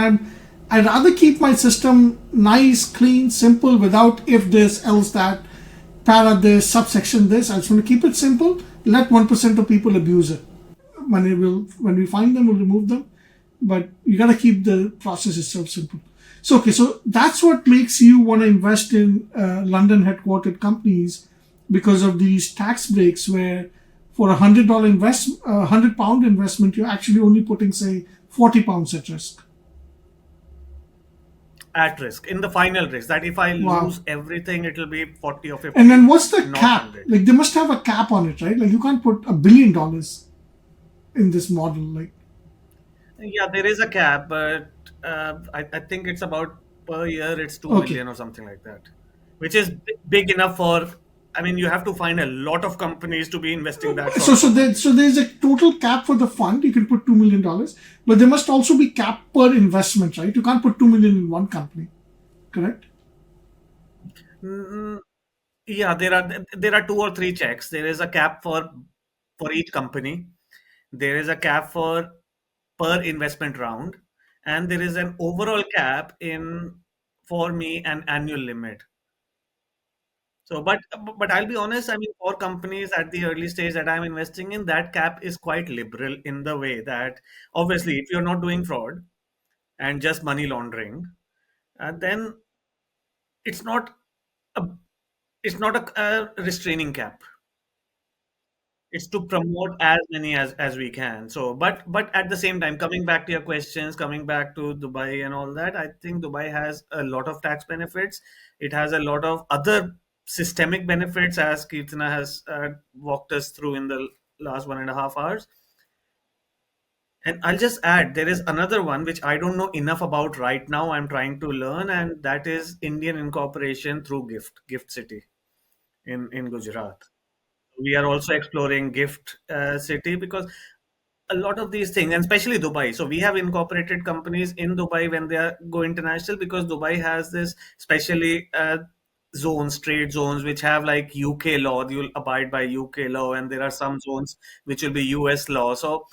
I'd rather keep my system nice, clean, simple, without if this, else that, para this, subsection this. I just want to keep it simple. Let 1% of people abuse it. When we find them, we'll remove them. But you gotta keep the process itself simple. So okay, so that's what makes you want to invest in London headquartered companies, because of these tax breaks where for £100 investment, you're actually only putting say £40 at risk. at risk in the final risk that if I Wow. lose everything, it will be 40 or And then 50, what's the not cap? 100. Like they must have a cap on it, right? Like you can't put $1 billion in this model. Like Yeah, there is a cap, but I think it's about per year, it's 2 okay. million or something like that, which is big enough for, I mean, you have to find a lot of companies to be investing that sort So of amount. there's a total cap for the fund. You can put $2 million, but there must also be cap per investment, right? You can't put 2 million in one company, correct? Mm, yeah, there are two or three checks. There is a cap for each company. There is a cap for per investment round, and there is an overall cap in for me an annual limit. So, but I'll be honest. I mean, for companies at the early stage that I'm investing in, that cap is quite liberal in the way that obviously, if you're not doing fraud and just money laundering, then it's not a a restraining cap. It's to promote as many as we can. So, but at the same time, coming back to your questions, coming back to Dubai and all that, I think Dubai has a lot of tax benefits. It has a lot of other systemic benefits, as Keerthana has walked us through in the last 1.5 hours. And I'll just add, there is another one which I don't know enough about right now. I'm trying to learn, and that is Indian incorporation through Gift City in Gujarat. We are also exploring Gift City because a lot of these things, and especially Dubai. So we have incorporated companies in Dubai when they are go international because Dubai has this specially zones, trade zones, which have like UK law. You'll abide by UK law, and there are some zones which will be US law. So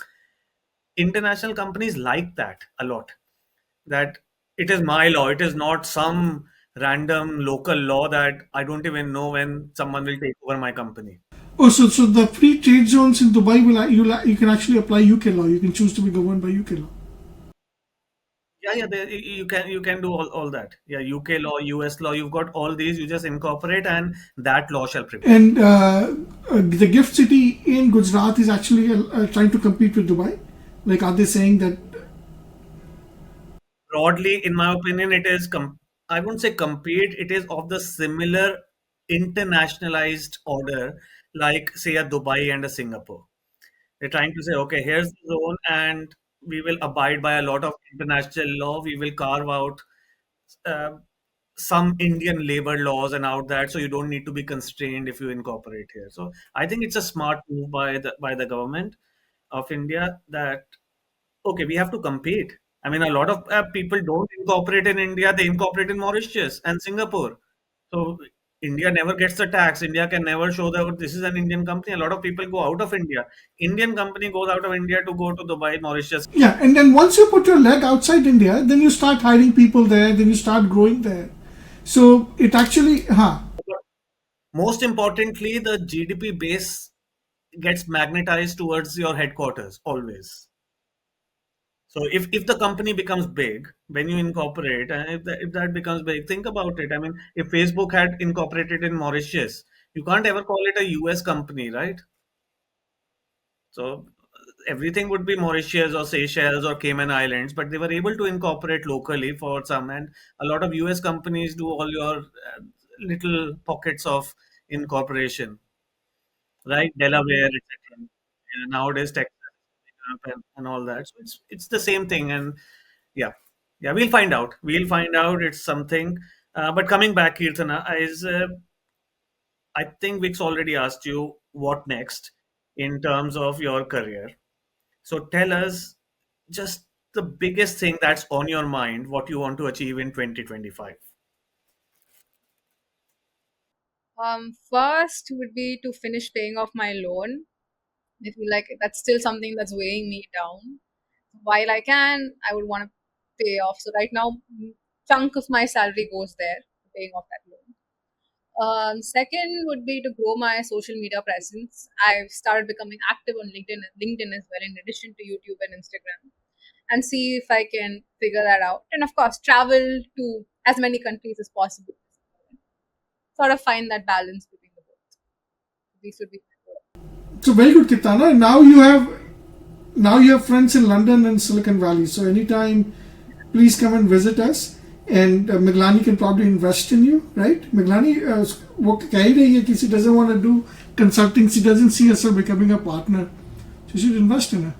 international companies like that a lot. That it is my law. It is not some random local law that I don't even know when someone will take over my company. Oh, so the free trade zones in Dubai you can actually apply UK law. You can choose to be governed by UK law. Yeah, yeah, you can do all that. Yeah, UK law, US law, you've got all these. You just incorporate, and that law shall prevail. And the gift city in Gujarat is actually trying to compete with Dubai. Like, are they saying that? broadly, in my opinion, it is, I wouldn't say compete, it is of the similar internationalized order, like, say, a Dubai and a Singapore. They're trying to say, okay, here's the zone, and we will abide by a lot of international law. We will carve out uh, some Indian labor laws and out that, so you don't need to be constrained if you incorporate here. So I think it's a smart move by the government of India that, okay, we have to compete. I mean, a lot of people don't incorporate in India; they incorporate in Mauritius and Singapore. So India never gets the tax. India can never show that this is an Indian company. A lot of people go out of India. Indian company goes out of India to go to Dubai, Mauritius. Yeah, and then once you put your leg outside India, then you start hiring people there, then you start growing there. So it actually, Most importantly, the GDP base gets magnetized towards your headquarters always. So if the company becomes big, when you incorporate, and if that becomes big, think about it. I mean, if Facebook had incorporated in Mauritius, you can't ever call it a US company, right? So everything would be Mauritius or Seychelles or Cayman Islands, but they were able to incorporate locally for some, and a lot of US companies do all your little pockets of incorporation, right? Delaware, etc. Yeah, nowadays, Texas and all that. So it's the same thing, and yeah, yeah, we'll find out. We'll find out. It's something. But coming back, Kirtana, I think Vix already asked you what next in terms of your career. So tell us just the biggest thing that's on your mind, what you want to achieve in 2025. First would be to finish paying off my loan. I feel like that's still something that's weighing me down. While I can, I would want to pay off. So right now, chunk of my salary goes there, paying off that loan. Second would be to grow my social media presence. I've started becoming active on LinkedIn as well, in addition to YouTube and Instagram, and see if I can figure that out. And of course, travel to as many countries as possible. Sort of find that balance between the both. These would be my goals. so very good, Kitana. Now you have friends in London and Silicon Valley. So anytime, please come and visit us. And Miglani can probably invest in you, right? Miglani, वो कह ही रही है कि she doesn't want to do consulting. She doesn't see herself becoming a partner. So you should invest in her.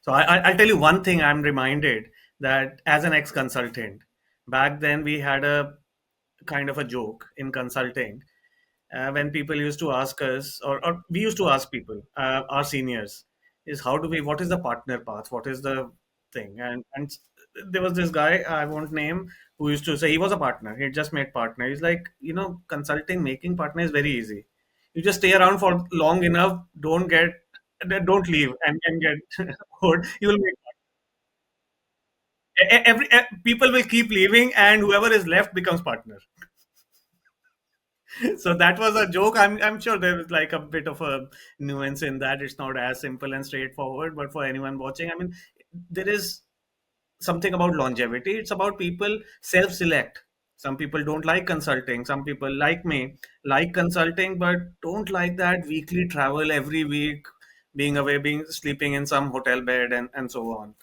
So I'll tell you one thing. I'm reminded that as an ex-consultant, back then we had a kind of a joke in consulting when people used to ask us, or we used to ask people, our seniors, is how do we, what is the partner path? What is the thing? And there was this guy, I won't name, who used to say he was a partner. He had just made partner. He's like, consulting, making partner is very easy. You just stay around for long enough, don't leave and get bored. You will make people will keep leaving, and whoever is left becomes partner. So that was a joke. I'm sure there was like a bit of a nuance in that. It's not as simple and straightforward, but for anyone watching, I mean, there is something about longevity. It's about people self-select. Some people don't like consulting. Some people, like me, like consulting, but don't like that weekly travel every week, being away, being sleeping in some hotel bed, and so on.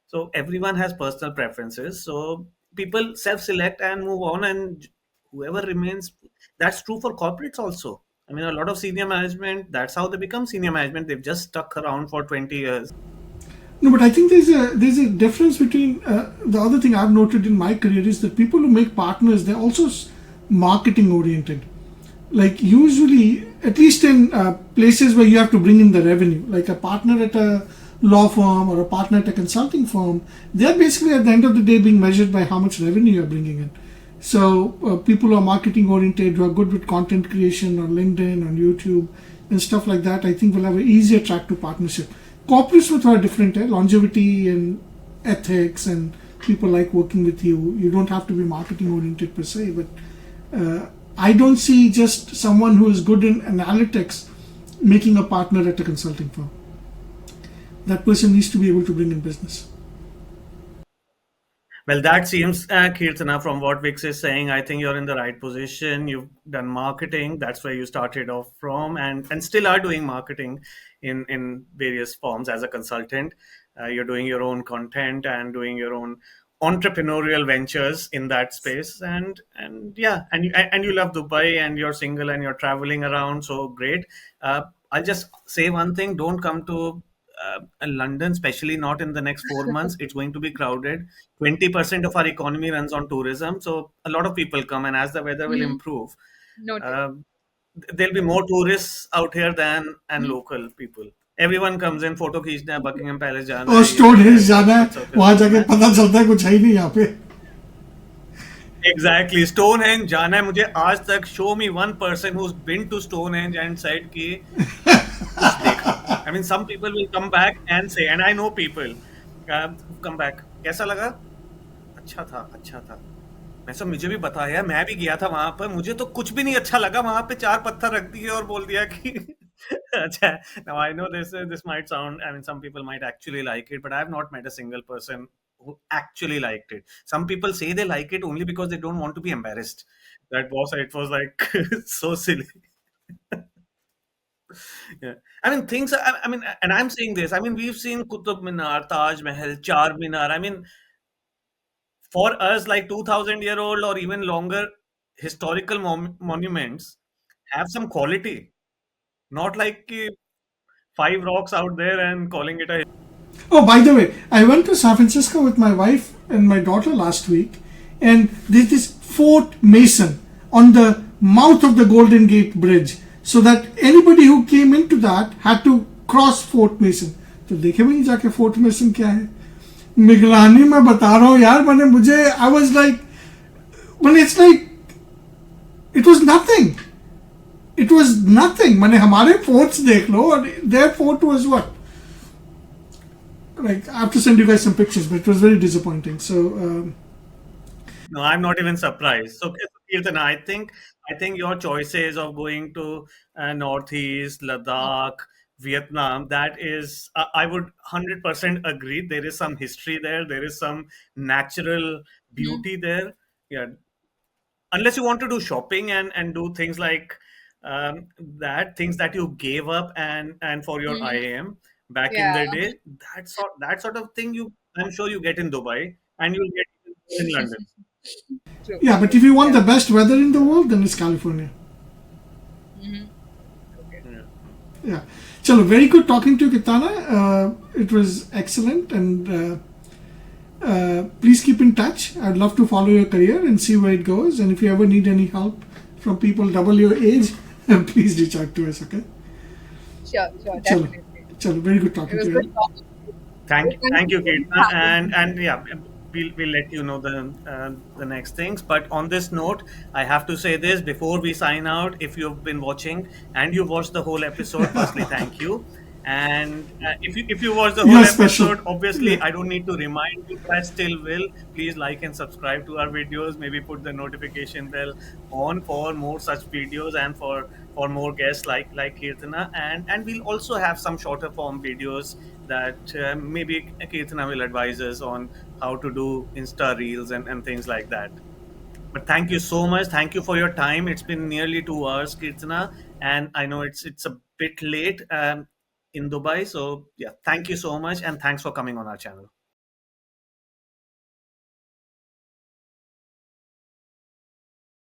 So everyone has personal preferences. So people self-select and move on, and whoever remains. That's true for corporates also. I mean, a lot of senior management. That's how they become senior management. They've just stuck around for 20 years. No, but I think there's a difference between the other thing I've noted in my career is that people who make partners, they're also marketing oriented. Like usually, at least in places where you have to bring in the revenue, like a partner at a law firm or a partner at a consulting firm, they're basically at the end of the day being measured by how much revenue you're bringing in. So people who are marketing oriented, who are good with content creation on LinkedIn, on YouTube, and stuff like that, I think will have an easier track to partnership. Corporates with are different, longevity and ethics, and people like working with you. You don't have to be marketing oriented per se, but I don't see just someone who is good in analytics making a partner at a consulting firm. That person needs to be able to bring in business. Well, that seems, Kirtana, from what Vix is saying, I think you're in the right position. You've done marketing. That's where you started off from, and still are doing marketing in various forms as a consultant. You're doing your own content and doing your own entrepreneurial ventures in that space, and yeah, and you love Dubai, and you're single and you're traveling around, so great. I'll just say one thing: don't come to London, especially not in the next 4 months. It's going to be crowded. 20% of our economy runs on tourism, so a lot of people come, and as the weather will Hmm. improve, Noted. uh, there'll be more tourists out here than and Hmm. local people. Everyone comes in, photo खींचना है, Buckingham palace जाना और है, ये stone करना hills है, जाना है, सर्कस वहां घूमना जाके है. पता चलता है कुछ है ही नहीं यहाँ पे. एग्जैक्टली, स्टोन हेंज जाना है मुझे. आज तक show me one person who been to Stonehenge and said कि कुछ देखा. I mean some people will come back and say, and I know people come back, कैसा लगा? अच्छा था, अच्छा था. मैं सब मुझे भी बता यार, मैं भी गया था वहां पर, मुझे तो कुछ भी नहीं अच्छा लगा. वहां पे चार पत्थर रख दिए और बोल दिया कि अच्छा. Now I know this might sound, I mean some people might actually like it, but I have not met a single person who actually liked it. Some people say they like it only because they don't want to be embarrassed. That was, it was like so silly. Yeah. I mean, things, I mean, and I'm saying this, I mean, we've seen Qutub Minar, Taj Mahal, Char Minar. I mean, for us, like 2000-year-old or even longer historical monuments have some quality, not like five rocks out there and calling it a. Oh, by the way, I went to San Francisco with my wife and my daughter last week, and there's this Fort Mason on the mouth of the Golden Gate Bridge, so that anybody who came into that had to cross Fort Mason. तो देखे भाई जाके fort mason क्या है. निगरानी मैं बता रहा हूँ यार, मैंने मुझे आई वाज लाइक, मैंने it's like it was nothing. It was nothing. मैंने हमारे फोर्ट्स देख लो, और their fort was what. Like, I have to send you guys some pictures, but it was very disappointing. So No, I'm not even surprised. So, Kirtan, I think your choices of going to Northeast, Ladakh, Vietnam, that is, I would 100% agree. There is some history there. There is some natural Hmm. beauty there. Yeah, unless you want to do shopping and do things like that, things that you gave up and for your Hmm. IIM back in Yeah. the day, that sort of thing, you, I'm sure you get in Dubai, and you'll get in London. True. yeah, but True. if you want Yeah. the best weather in the Yeah, world, then it's California. Hmm. Okay. yeah. Yeah. Chalo, very good talking to you, Kitana. It was excellent, and please keep in touch. I'd love to follow your career and see where it goes. And if you ever need any help from people double your age, please reach out to us. Okay. Sure. Sure. Chalo, Definitely. chalo. Very good It talking was to good you. talking to you. Thank Thank you you, so much Keerthana, for having me. and yeah, we'll let you know the next things. But on this note, I have to say this before we sign out. If you've been watching and you watched the whole episode, firstly, thank you. And if you watch the whole You're special. episode, obviously Yeah. I don't need to remind you, but I still will. Please like and subscribe to our videos. Maybe put the notification bell on for more such videos, and for more guests like Kirtana, and we'll also have some shorter form videos that maybe Keerthana will advise us on how to do Insta Reels and things like that. But thank you so much. Thank you for your time. It's been nearly 2 hours, Keerthana, and I know it's a bit late in Dubai. So yeah, thank you so much, and thanks for coming on our channel.